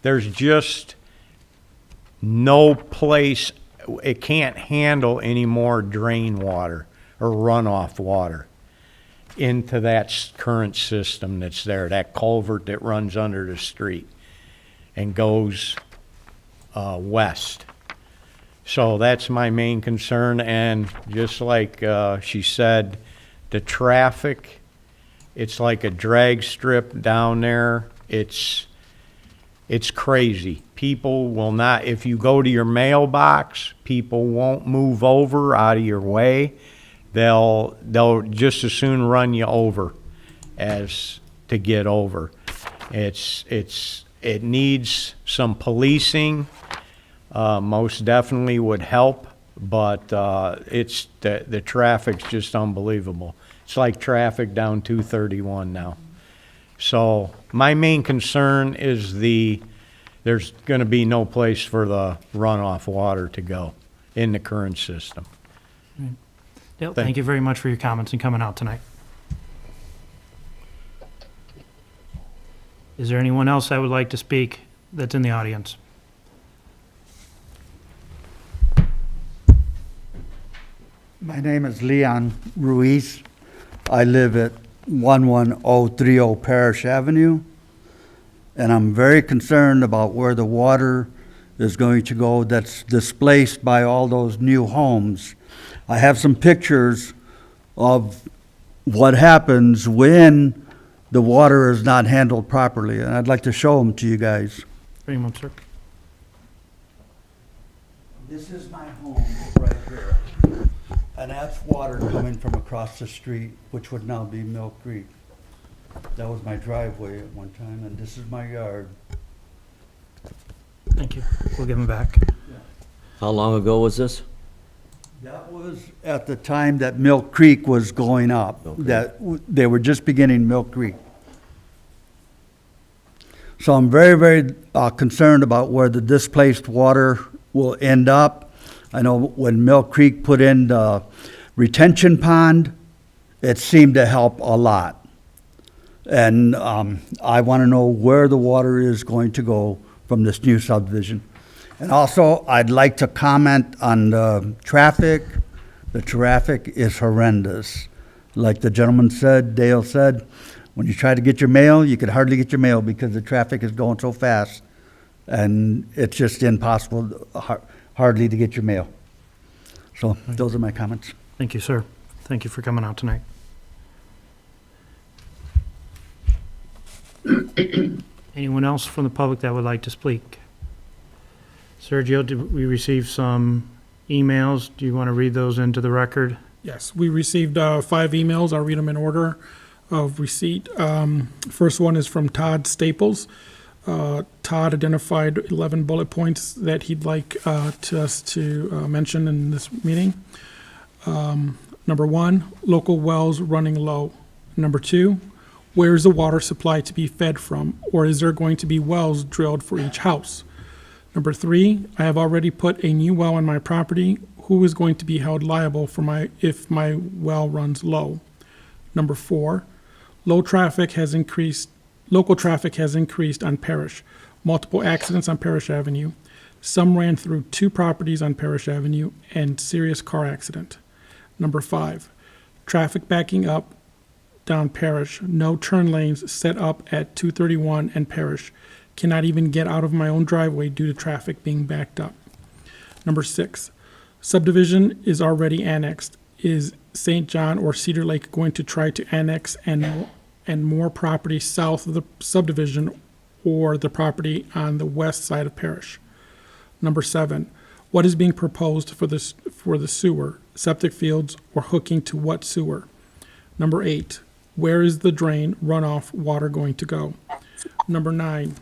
There's just no place, it can't handle any more drain water or runoff water into that current system that's there, that culvert that runs under the street and goes west. So that's my main concern, and just like she said, the traffic, it's like a drag strip down there. It's crazy. People will not, if you go to your mailbox, people won't move over out of your way. They'll just as soon run you over as to get over. It needs some policing. Most definitely would help, but the traffic's just unbelievable. It's like traffic down 231 now. So my main concern is there's going to be no place for the runoff water to go in the current system. Dale, thank you very much for your comments and coming out tonight. Is there anyone else that would like to speak that's in the audience? My name is Leon Ruiz. I live at 11030 Parish Avenue, and I'm very concerned about where the water is going to go that's displaced by all those new homes. I have some pictures of what happens when the water is not handled properly, and I'd like to show them to you guys. Bring them up, sir. This is my home right here, and that's water coming from across the street, which would now be Mill Creek. That was my driveway at one time, and this is my yard. Thank you. We'll give them back. How long ago was this? That was at the time that Mill Creek was going up, that they were just beginning Mill Creek. So I'm very, very concerned about where the displaced water will end up. I know when Mill Creek put in the retention pond, it seemed to help a lot. And I want to know where the water is going to go from this new subdivision. And also, I'd like to comment on the traffic. The traffic is horrendous. Like the gentleman said, Dale said, when you try to get your mail, you could hardly get your mail because the traffic is going so fast. And it's just impossible, hardly to get your mail. So those are my comments. Thank you, sir. Thank you for coming out tonight. Anyone else from the public that would like to speak? Sergio, did we receive some emails? Do you want to read those into the record? Yes, we received 5 emails. I'll read them in order of receipt. First one is from Todd Staples. Todd identified 11 bullet points that he'd like us to mention in this meeting. Number 1, local wells running low. Number 2, where is the water supply to be fed from, or is there going to be wells drilled for each house? Number 3, I have already put a new well on my property. Who is going to be held liable for if my well runs low? Number 4, local traffic has increased on Parish. Multiple accidents on Parish Avenue. Some ran through 2 properties on Parish Avenue and serious car accident. Number 5, traffic backing up down Parish. No turn lanes set up at 231 and Parish. Cannot even get out of my own driveway due to traffic being backed up. Number 6, subdivision is already annexed. Is St. John or Cedar Lake going to try to annex and more property south of the subdivision or the property on the west side of Parish? Number 7, what is being proposed for the sewer, septic fields, or hooking to what sewer? Number 8, where is the drain runoff water going to go? Number 9,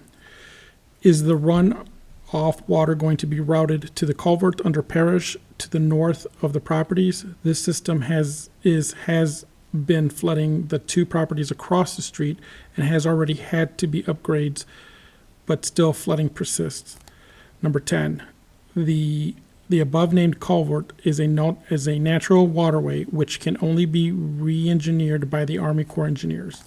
is the runoff water going to be routed to the culvert under Parish to the north of the properties? This system has been flooding the 2 properties across the street and has already had to be upgrades, but still flooding persists. Number 10, the The above-named culvert is a natural waterway which can only be re-engineered by the Army Corps engineers.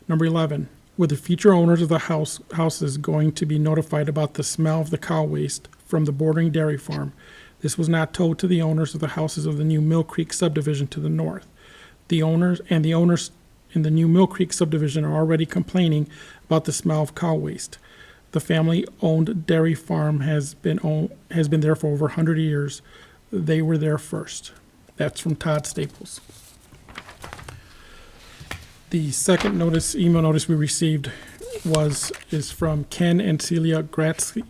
Number 11, were the future owners of the houses going to be notified about the smell of the cow waste from the bordering dairy farm? This was not told to the owners of the houses of the new Mill Creek subdivision to the north. The owners in the new Mill Creek subdivision are already complaining about the smell of cow waste. The family-owned dairy farm has been there for over 100 years. They were there first. That's from Todd Staples. The second email notice we received is from Ken and Celia Grazzi.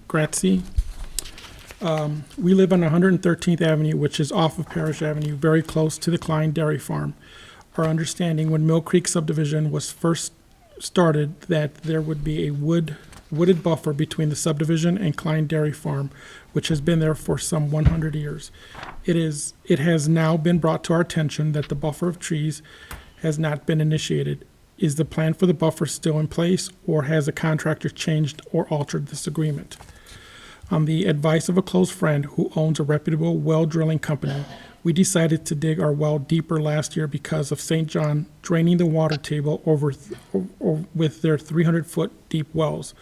We live on 113th Avenue, which is off of Parish Avenue, very close to the Klein Dairy Farm. Our understanding when Mill Creek subdivision was first started that there would be a wooded buffer between the subdivision and Klein Dairy Farm, which has been there for some 100 years. It has now been brought to our attention that the buffer of trees has not been initiated. Is the plan for the buffer still in place, or has a contractor changed or altered this agreement? On the advice of a close friend who owns a reputable well drilling company, we decided to dig our well deeper last year because of St. John draining the water table with their 300-foot deep wells.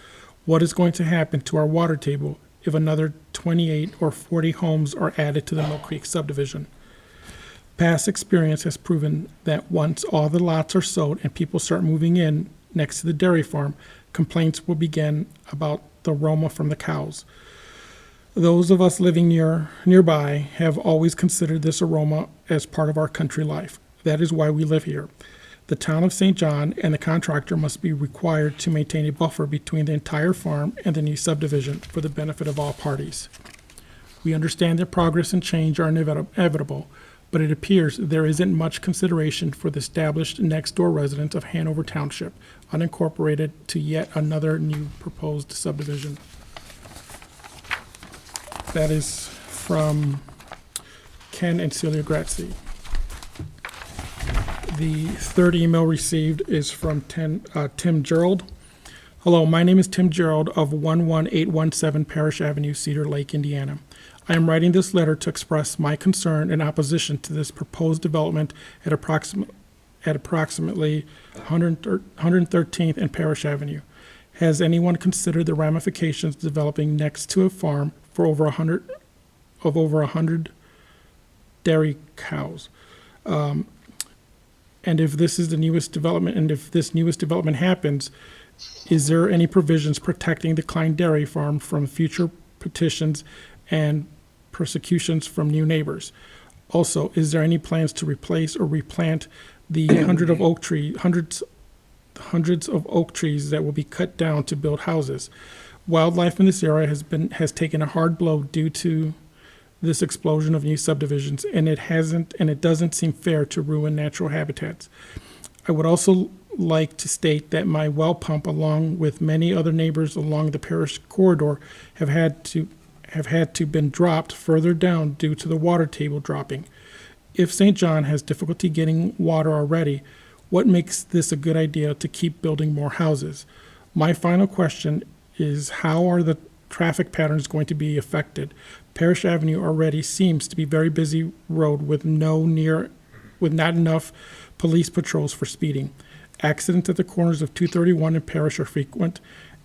What is going to happen to our water table if another 28 or 40 homes are added to the Mill Creek subdivision? Past experience has proven that once all the lots are sold and people start moving in next to the dairy farm, complaints will begin about the aroma from the cows. Those of us living nearby have always considered this aroma as part of our country life. That is why we live here. The town of St. John and the contractor must be required to maintain a buffer between the entire farm and the new subdivision for the benefit of all parties. We understand that progress and change are inevitable, but it appears there isn't much consideration for the established next-door residents of Hanover Township, unincorporated, to yet another new proposed subdivision. That is from Ken and Celia Grazzi. The third email received is from Tim Gerald. Hello, my name is Tim Gerald of 11817 Parish Avenue, Cedar Lake, Indiana. I am writing this letter to express my concern and opposition to this proposed development at approximately 113th and Parish Avenue. Has anyone considered the ramifications of developing next to a farm for over 100 dairy cows? And if this is the newest development, and if this newest development happens, is there any provisions protecting the Klein Dairy Farm from future petitions and persecutions from new neighbors? Also, is there any plans to replace or replant the hundreds of oak trees that will be cut down to build houses? Wildlife in this area has taken a hard blow due to this explosion of new subdivisions, and it doesn't seem fair to ruin natural habitats. I would also like to state that my well pump, along with many other neighbors along the parish corridor, have had to been dropped further down due to the water table dropping. If St. John has difficulty getting water already, what makes this a good idea to keep building more houses? My final question is, how are the traffic patterns going to be affected? Parish Avenue already seems to be a very busy road with not enough police patrols for speeding. Accidents at the corners of 231 and Parish are frequent,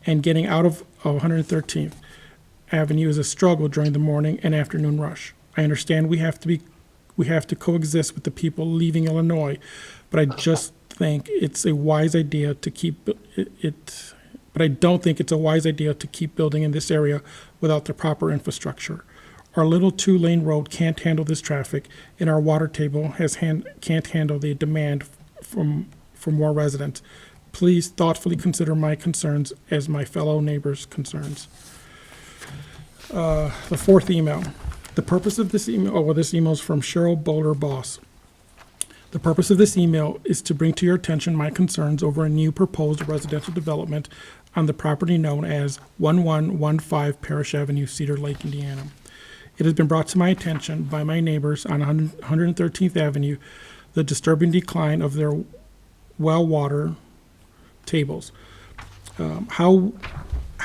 and getting out of 113th Avenue is a struggle during the morning and afternoon rush. I understand we have to coexist with the people leaving Illinois, but I just think it's a wise idea to keep it. But I don't think it's a wise idea to keep building in this area without the proper infrastructure. Our little 2-lane road can't handle this traffic, and our water table can't handle the demand for more residents. Please thoughtfully consider my concerns as my fellow neighbors' concerns. The fourth email. The purpose of this email, this email is from Cheryl Boulder Boss. The purpose of this email is to bring to your attention my concerns over a new proposed residential development on the property known as 1115 Parish Avenue, Cedar Lake, Indiana. It has been brought to my attention by my neighbors on 113th Avenue the disturbing decline of their well water tables. How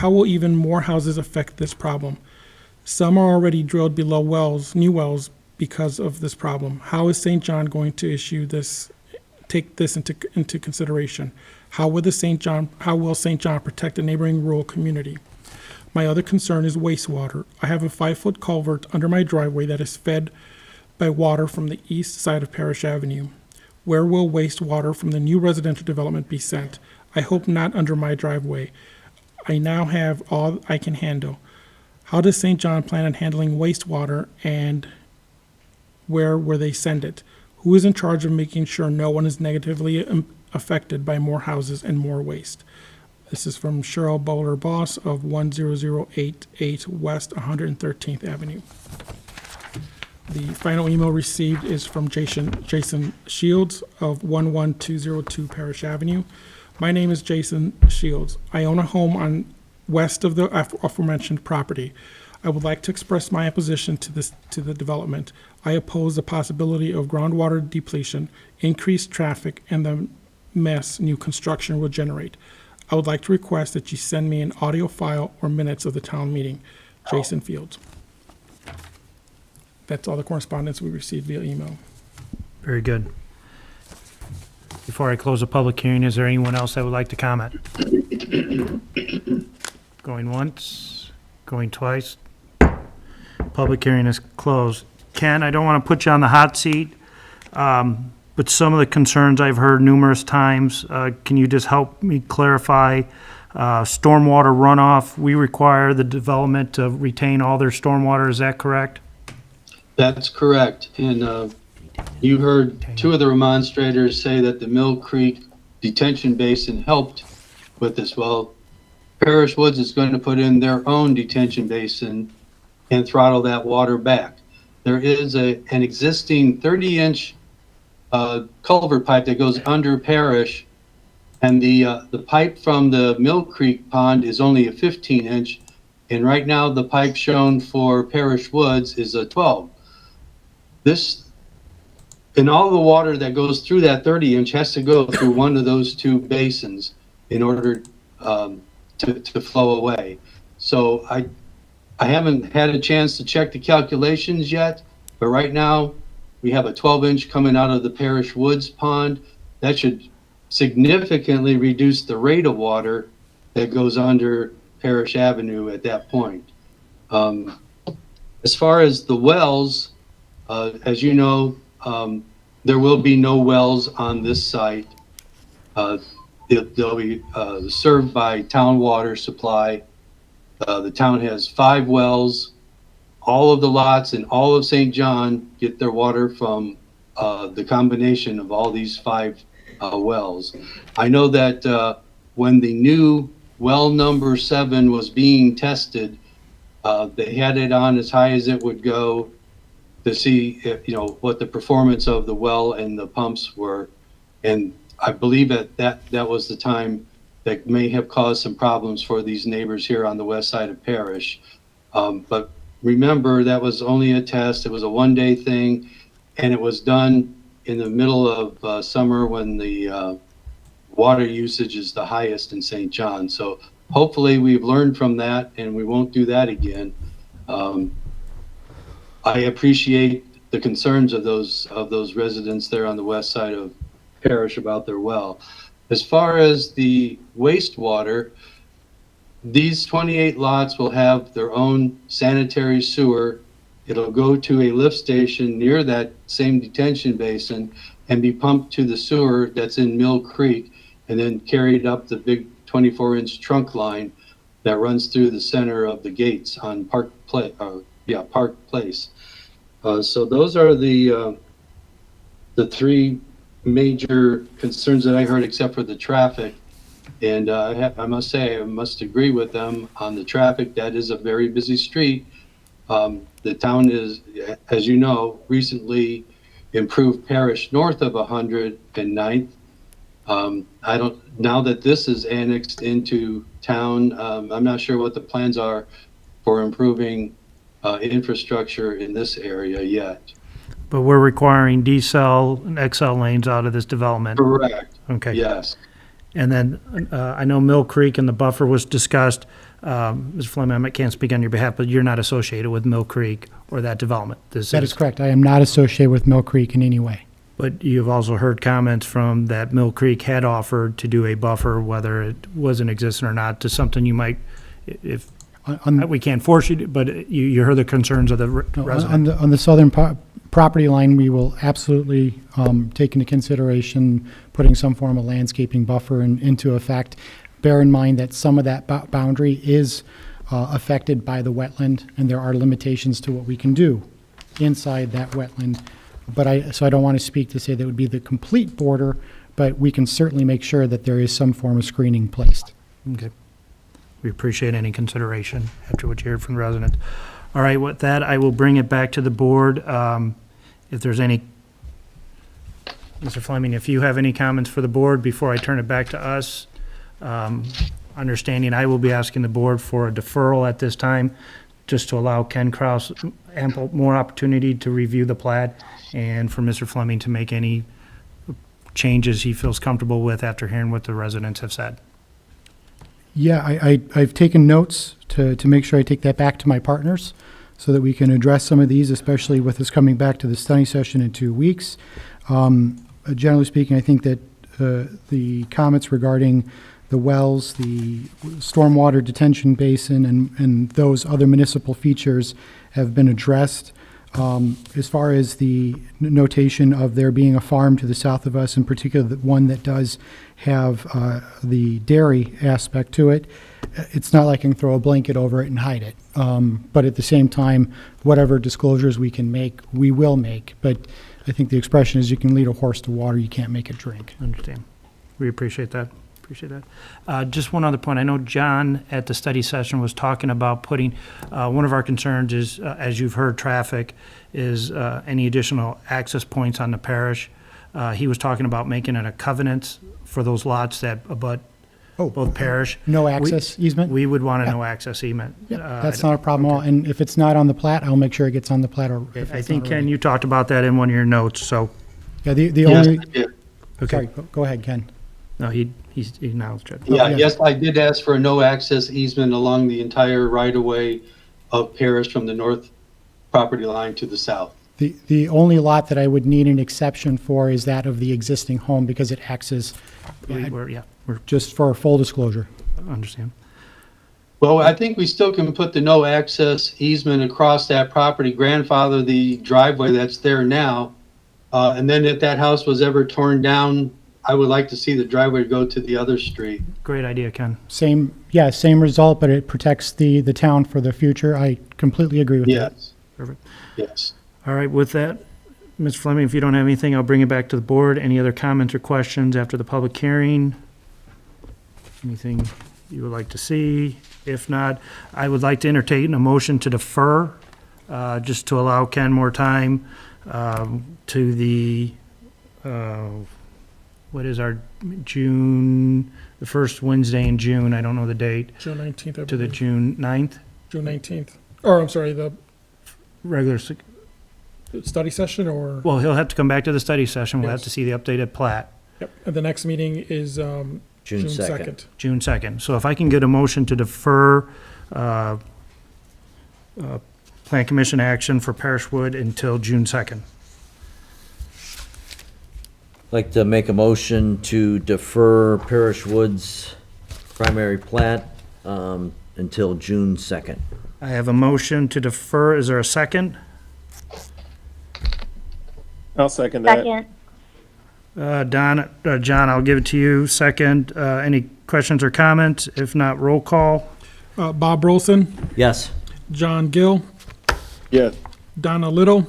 will even more houses affect this problem? Some are already drilled below wells, new wells, because of this problem. How is St. John going to take this into consideration? How will St. John protect the neighboring rural community? My other concern is wastewater. I have a 5-foot culvert under my driveway that is fed by water from the east side of Parish Avenue. Where will wastewater from the new residential development be sent? I hope not under my driveway. I now have all I can handle. How does St. John plan on handling wastewater, and where will they send it? Who is in charge of making sure no one is negatively affected by more houses and more waste? This is from Cheryl Bowler Boss of 10088 West 113th Avenue. The final email received is from Jason Shields of 11202 Parish Avenue. My name is Jason Shields. I own a home on west of the aforementioned property. I would like to express my opposition to the development. I oppose the possibility of groundwater depletion, increased traffic, and the mess new construction will generate. I would like to request that you send me an audio file or minutes of the town meeting. Jason Fields. That's all the correspondence we received via email. Very good. Before I close the public hearing, is there anyone else that would like to comment? Going once, going twice. Public hearing is closed. Ken, I don't want to put you on the hot seat, but some of the concerns I've heard numerous times, can you just help me clarify? Stormwater runoff, we require the development to retain all their stormwater, is that correct? That's correct. And you heard two of the remonstrators say that the Mill Creek detention basin helped with this. Well, Parish Woods is going to put in their own detention basin and throttle that water back. There is an existing 30-inch culvert pipe that goes under Parish, and the pipe from the Mill Creek pond is only a 15-inch, and right now the pipe shown for Parish Woods is a 12. And all the water that goes through that 30-inch has to go through one of those two basins in order to flow away. So I haven't had a chance to check the calculations yet, but right now we have a 12-inch coming out of the Parish Woods pond. That should significantly reduce the rate of water that goes under Parish Avenue at that point. As far as the wells, as you know, there will be no wells on this site. They'll be served by town water supply. The town has 5 wells. All of the lots in all of St. John get their water from the combination of all these 5 wells. I know that when the new well number 7 was being tested, they had it on as high as it would go to see if, what the performance of the well and the pumps were. And I believe that was the time that may have caused some problems for these neighbors here on the west side of Parish. But remember, that was only a test. It was a one-day thing, and it was done in the middle of summer when the water usage is the highest in St. John. So hopefully we've learned from that and we won't do that again. I appreciate the concerns of those residents there on the west side of Parish about their well. As far as the wastewater, these 28 lots will have their own sanitary sewer. It'll go to a lift station near that same detention basin and be pumped to the sewer that's in Mill Creek and then carried up the big 24-inch trunk line that runs through the center of the gates on Park Place. So those are the 3 major concerns that I heard, except for the traffic. And I must say, I must agree with them on the traffic. That is a very busy street. The town is, as you know, recently improved Parish north of 109th. Now that this is annexed into town, I'm not sure what the plans are for improving infrastructure in this area yet. But we're requiring D-cell and XL lanes out of this development. Correct. Okay. Yes. And then I know Mill Creek and the buffer was discussed. Ms. Fleming, I can't speak on your behalf, but you're not associated with Mill Creek or that development. That is correct. I am not associated with Mill Creek in any way. But you've also heard comments from that Mill Creek had offered to do a buffer, whether it was in existence or not, to something you might, if, we can't force you to, but you heard the concerns of the resident. On the southern property line, we will absolutely take into consideration putting some form of landscaping buffer into effect. Bear in mind that some of that boundary is affected by the wetland, and there are limitations to what we can do inside that wetland. But so I don't want to speak to say that would be the complete border, but we can certainly make sure that there is some form of screening placed. Okay. We appreciate any consideration after what you heard from the residents. All right, with that, I will bring it back to the board. If there's any, Mr. Fleming, if you have any comments for the board before I turn it back to us, understanding I will be asking the board for a deferral at this time, just to allow Ken Kraus more opportunity to review the plat and for Mr. Fleming to make any changes he feels comfortable with after hearing what the residents have said. Yeah, I've taken notes to make sure I take that back to my partners so that we can address some of these, especially with us coming back to the study session in 2 weeks. Generally speaking, I think that the comments regarding the wells, the stormwater detention basin, and those other municipal features have been addressed. As far as the notation of there being a farm to the south of us, in particular the one that does have the dairy aspect to it, it's not like I can throw a blanket over it and hide it. But at the same time, whatever disclosures we can make, we will make. But I think the expression is you can lead a horse to water, you can't make it drink. Understand. We appreciate that. Appreciate that. Just one other point. I know John at the study session was talking about putting, one of our concerns is, as you've heard, traffic, is any additional access points on the parish. He was talking about making it a covenant for those lots that abut both parish. No access easement? We would want a no access easement. Yeah, that's not a problem at all. And if it's not on the plat, I'll make sure it gets on the plat. Or if I it's think, not Ken, already. you talked about that in one of your notes, so. Yeah, the Yes, only, I did. Okay. sorry, go ahead, Ken. No, he acknowledged it. Yeah, yeah. yes, I did ask for a no access easement along the entire right-of-way of Parish from the north property line to the south. The only lot that I would need an exception for is that of the existing home because it acts as, We're just for full disclosure. understand. Well, I think we still can put the no access easement across that property, grandfather the driveway that's there now. And then if that house was ever torn down, I would like to see the driveway go to the other street. Great idea, Ken. Same result, but it protects the town for the future. I completely agree with that. Yes, Perfect. yes. All right, with that, Ms. Fleming, if you don't have anything, I'll bring it back to the board. Any other comments or questions after the public hearing? Anything you would like to see? If not, I would like to entertain a motion to defer, just to allow Ken more time, to the, what is our June, the first Wednesday in June, I don't know the date, June 19th, I to the believe. June 9th, June 19th. Or, I'm sorry, the regular, study session or? well, he'll have to come back to the study session. We'll have Yes. to see the updated plat. Yep, and the next meeting is June June 2nd. 2nd. June 2nd. So if I can get a motion to defer Plan Commission action for Parish Wood until June 2nd. Like to make a motion to defer Parish Woods primary plat until June 2nd. I have a motion to defer. Is there a second? I'll second that. Second. John, I'll give it to you. Second. Any questions or comments? If not, roll call. Bob Rolson, Yes. John Gill, Yes. Donna Little,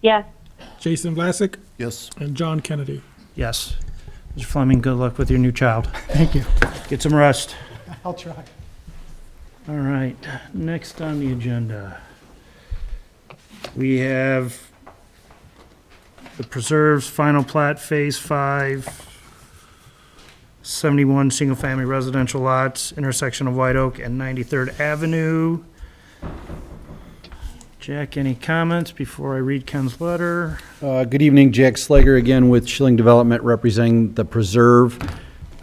Yes. Jason Vlasic, Yes. and John Kennedy. Yes. Mr. Fleming, good luck with your new child. Thank you. Get some rest. I'll try. All right, next on the agenda, we have the Preserves Final Plat Phase 5, 71 single-family residential lots, intersection of White Oak and 93rd Avenue. Jack, any comments before I read Ken's letter? Good evening, Jack Slager again with Schilling Development representing the Preserve.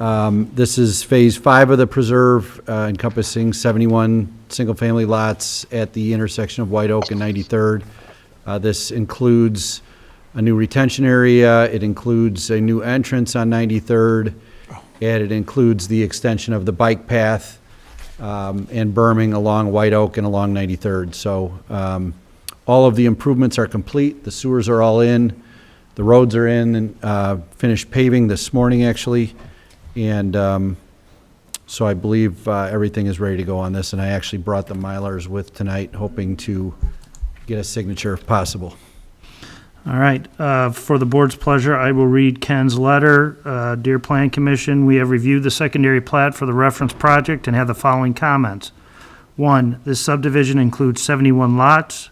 This is Phase 5 of the preserve, encompassing 71 single-family lots at the intersection of White Oak and 93rd. This includes a new retention area, it includes a new entrance on 93rd, and it includes the extension of the bike path and berming along White Oak and along 93rd. So all of the improvements are complete, the sewers are all in, the roads are in, and finished paving this morning, actually. And so I believe everything is ready to go on this, and I actually brought the Mylars with tonight, hoping to get a signature if possible. All right, for the board's pleasure, I will read Ken's letter. Dear Plan Commission, we have reviewed the secondary plat for the reference project and have the following comments. 1, this subdivision includes 71 lots,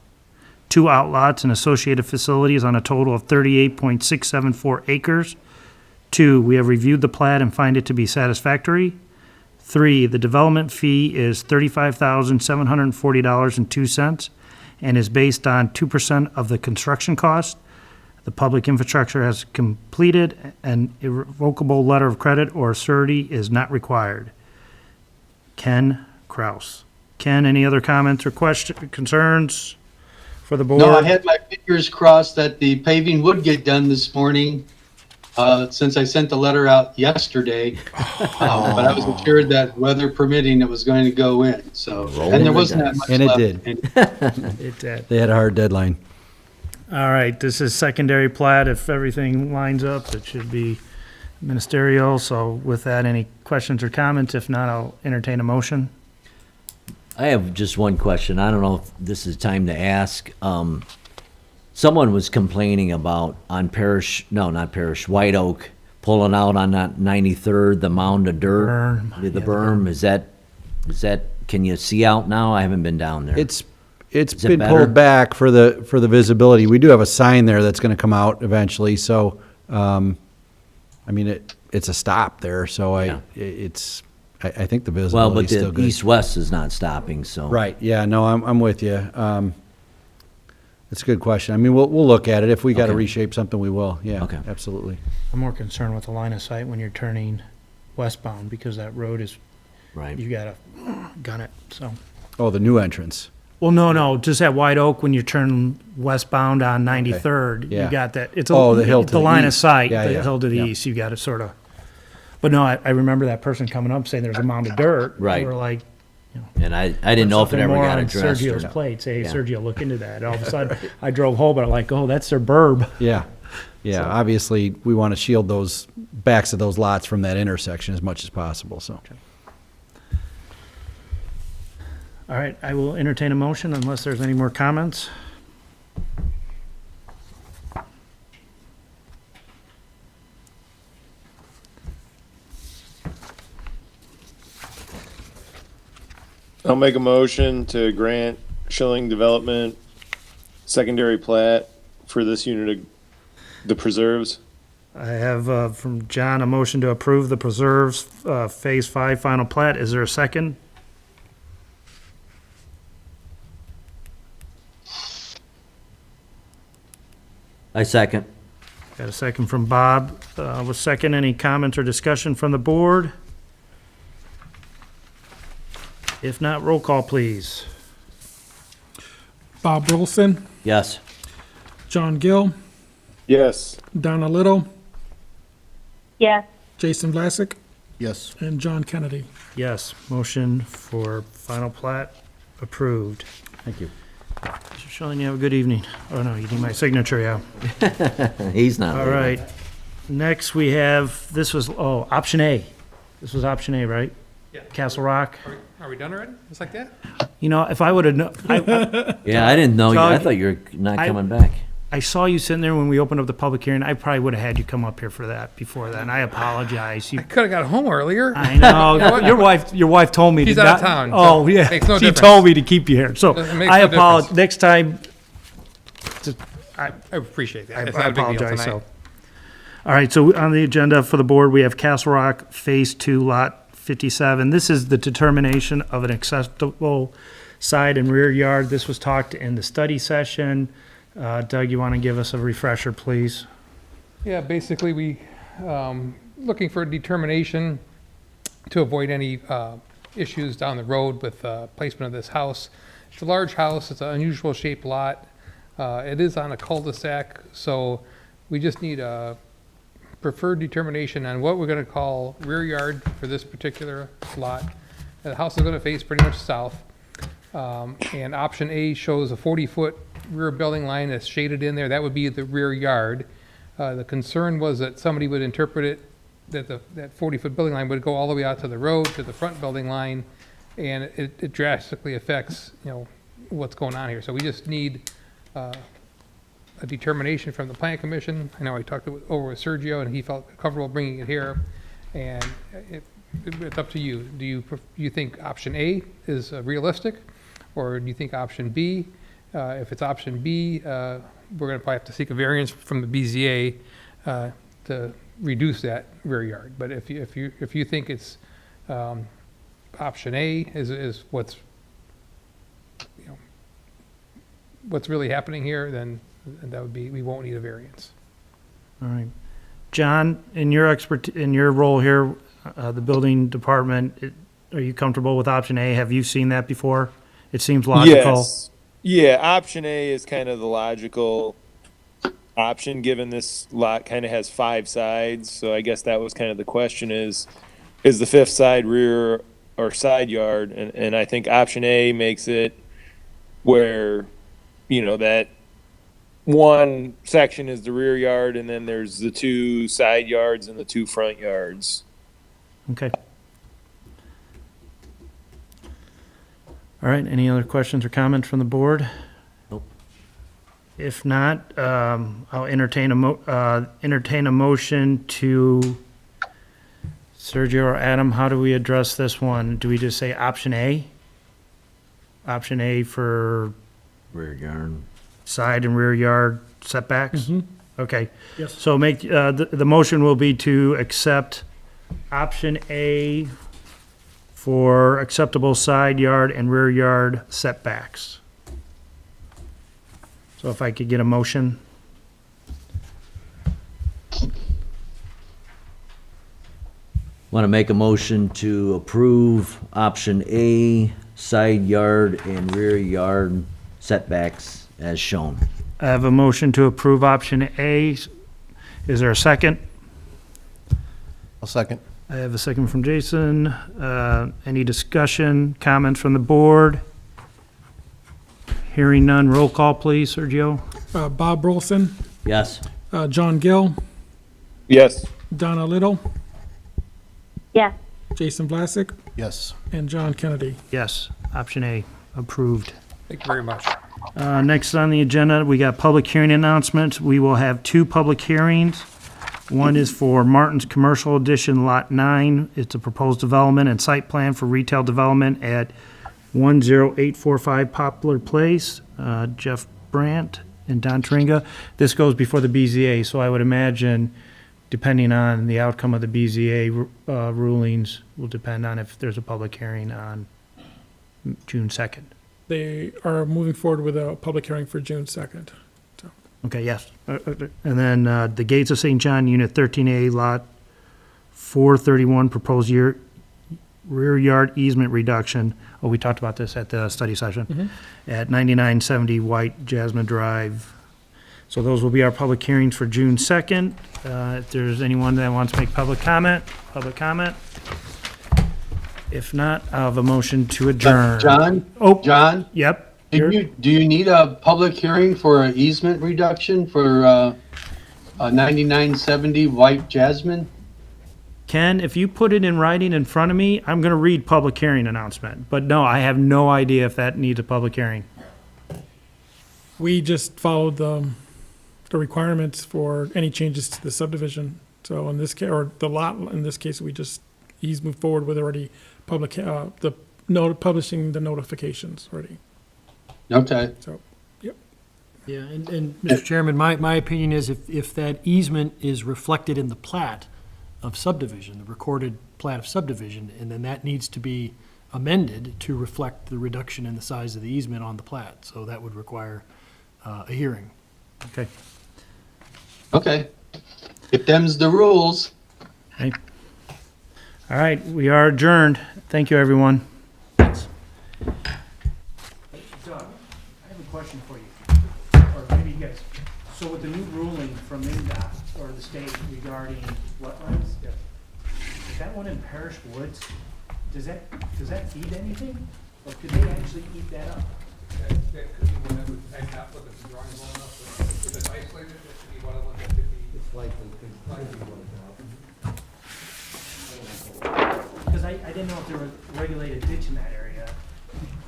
2 outlots and associated facilities on a total of 38.674 acres. 2, we have reviewed the plat and find it to be satisfactory. 3, the development fee is $35,740.02 and is based on 2% of the construction cost. The public infrastructure has completed, an irrevocable letter of credit or surety is not required. Ken Kraus. Ken, any other comments or concerns for the board? No, I had my fingers crossed that the paving would get done this morning, since I sent the letter out yesterday. But I was assured that weather permitting, it was going to go in, so. And there wasn't that much And it left. did. It did. They had a hard deadline. All right, this is secondary plat. If everything lines up, it should be ministerial. So with that, any questions or comments? If not, I'll entertain a motion. I have just one question. I don't know if this is time to ask. Someone was complaining about on White Oak, pulling out on that 93rd, the mound of dirt. Berm. The Yeah, the berm, is that, can you see out now? I haven't been down there. It's Is it been better? pulled back for the visibility. We do have a sign there that's gonna come out eventually, so, I mean, it's a stop there, so I think the Well, but visibility's still the good. east-west is not stopping, so. Right, yeah, no, I'm with you. It's a good question. I mean, we'll look at it. If we gotta Okay. reshape something, we will, yeah, Okay. absolutely. I'm more concerned with the line of sight when you're turning westbound because that road is, Right. you gotta gun it, so. Oh, the new entrance. Well, no, just at White Oak, when you turn westbound on 93rd, you Yeah. got that, it's Oh, the hill to the the line of east. sight, Yeah, the yeah, hill to the yeah. east, you gotta sort of, but no, I remember that person coming up saying there's a mound of dirt. Right. We're like, And I didn't know if it something ever more got on addressed or Sergio's not. plate, say, hey, Yeah. Sergio, look into that. All of a sudden, I drove home, but I'm like, oh, that's their burb. Yeah, yeah, obviously, we wanna shield those backs of those lots from that intersection as much as possible, so. All right, I will entertain a motion unless there's any more comments. I'll make a motion to grant Schilling Development secondary plat for this unit of the preserves. I have from John a motion to approve the preserves Phase 5 final plat. Is there a second? I second. Got a second from Bob. With second, any comments or discussion from the board? If not, roll call, please. Bob Wilson, Yes. John Gill, Yes. Donna Little, Yes. Jason Jason Vlasic, Yes. and John Kennedy. Yes, motion for final plat approved. Thank you. Mr. Schilling, you have a good evening. Oh, no, you need my signature, yeah. He's not. All right. Next, we have, option A. This was option A, right? Yeah. Castle Rock. Are we done already? Just like that? You know, if I would have known, Yeah, I didn't know you. I Doug, thought you were not I- coming back. I saw you sitting there when we opened up the public hearing. I probably would have had you come up here for that before that, and I apologize. You, Could have got home earlier. I know. Your wife told me She's to out of not- town, so Oh, yeah. makes no She difference. told me to keep you here. So Doesn't make I no apologize. difference. Next time, I appreciate that. I It's not a big deal apologize. tonight. So, all right. So on the agenda for the board, we have Castle Rock Phase 2, Lot 57. This is the determination of an acceptable side and rear yard. This was talked in the study session. Doug, you want to give us a refresher, please? Yeah, basically, we, looking for a determination to avoid any issues down the road with placement of this house. It's a large house, it's an unusual shaped lot. It is on a cul-de-sac, so we just need a preferred determination on what we're gonna call rear yard for this particular lot. The house is gonna face pretty much south. And option A shows a 40-foot rear building line that's shaded in there. That would be the rear yard. The concern was that somebody would interpret it, that that 40-foot building line would go all the way out to the road, to the front building line, and it drastically affects, what's going on here. So we just need a determination from the Plan Commission. I know I talked over with Sergio, and he felt comfortable bringing it here, and it's up to you. Do you think option A is realistic, or do you think option B? If it's option B, we're going to probably have to seek a variance from the BZA to reduce that rear yard. But if you think it's option A is what's what's really happening here, then that would be, we won't need a variance. All right. John, in your role here, the building department, are you comfortable with option A? Have you seen that before? It seems logical. Yes. Yeah, option A is kind of the logical option, given this lot kind of has 5 sides. So I guess that was kind of the question is the 5th side rear or side yard? And I think option A makes it where, that one section is the rear yard, and then there's the 2 side yards and the 2 front yards. Okay. All right, any other questions or comments from the board? Nope. If not, I'll entertain a motion to, Sergio or Adam, how do we address this one? Do we just say option A? Option A for Rear yard. side and rear yard setbacks? Okay. Yes. So the motion will be to accept option A for acceptable side yard and rear yard setbacks. So if I could get a motion. Want to make a motion to approve option A, side yard and rear yard setbacks as shown. I have a motion to approve option A. Is there a second? I'll second. I have a second from Jason. Any discussion, comments from the board? Hearing none, roll call, please, Sergio. Bob Burleson, Yes. John Gill, Yes. Donna Little, Yes. Jason Vlasic, Yes. and John Kennedy. Yes, option A, approved. Thank you very much. Next on the agenda, we got public hearing announcements. We will have 2 public hearings. One is for Martin's Commercial Edition Lot 9. It's a proposed development and site plan for retail development at 10845 Poplar Place. Jeff Brandt and Don Tringa. This goes before the BZA, so I would imagine, depending on the outcome of the BZA rulings, will depend on if there's a public hearing on June 2nd. They are moving forward with a public hearing for June 2nd. Okay, yes. And then the Gates of St. John, Unit 13A, Lot 431, proposed rear yard easement reduction. Oh, we talked about this at the study session. At 9970 White Jasmine Drive. So those will be our public hearings for June 2nd. If there's anyone that wants to make public comment. If not, I'll have a motion to adjourn. John? Oh. John? Yep. Do you need a public hearing for an easement reduction for 9970 White Jasmine? Ken, if you put it in writing in front of me, I'm going to read public hearing announcement. But no, I have no idea if that needs a public hearing. We just followed the requirements for any changes to the subdivision. So in this case, or the lot, in this case, he's moved forward with already publishing the notifications already. Okay. So, yep. Yeah, and Mr. Chairman, my opinion is if that easement is reflected in the plat of subdivision, the recorded plat of subdivision, and then that needs to be amended to reflect the reduction in the size of the easement on the plat. So that would require a hearing. Okay. Okay. If them's the rules. Okay. All right, we are adjourned. Thank you, everyone. Thanks. Doug, I have a question for you, or maybe you guys. So with the new ruling from MnDOT, or the state regarding wetlands, is that one in Parish Woods, does that feed anything? Or could they actually eat that up? That could be one that would, I'm not looking at the drawing well enough, but if it's isolated, that could be one of them that could be. It's likely. Because I didn't know if there was regulated ditch in that area.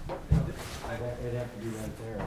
It'd have to be right there.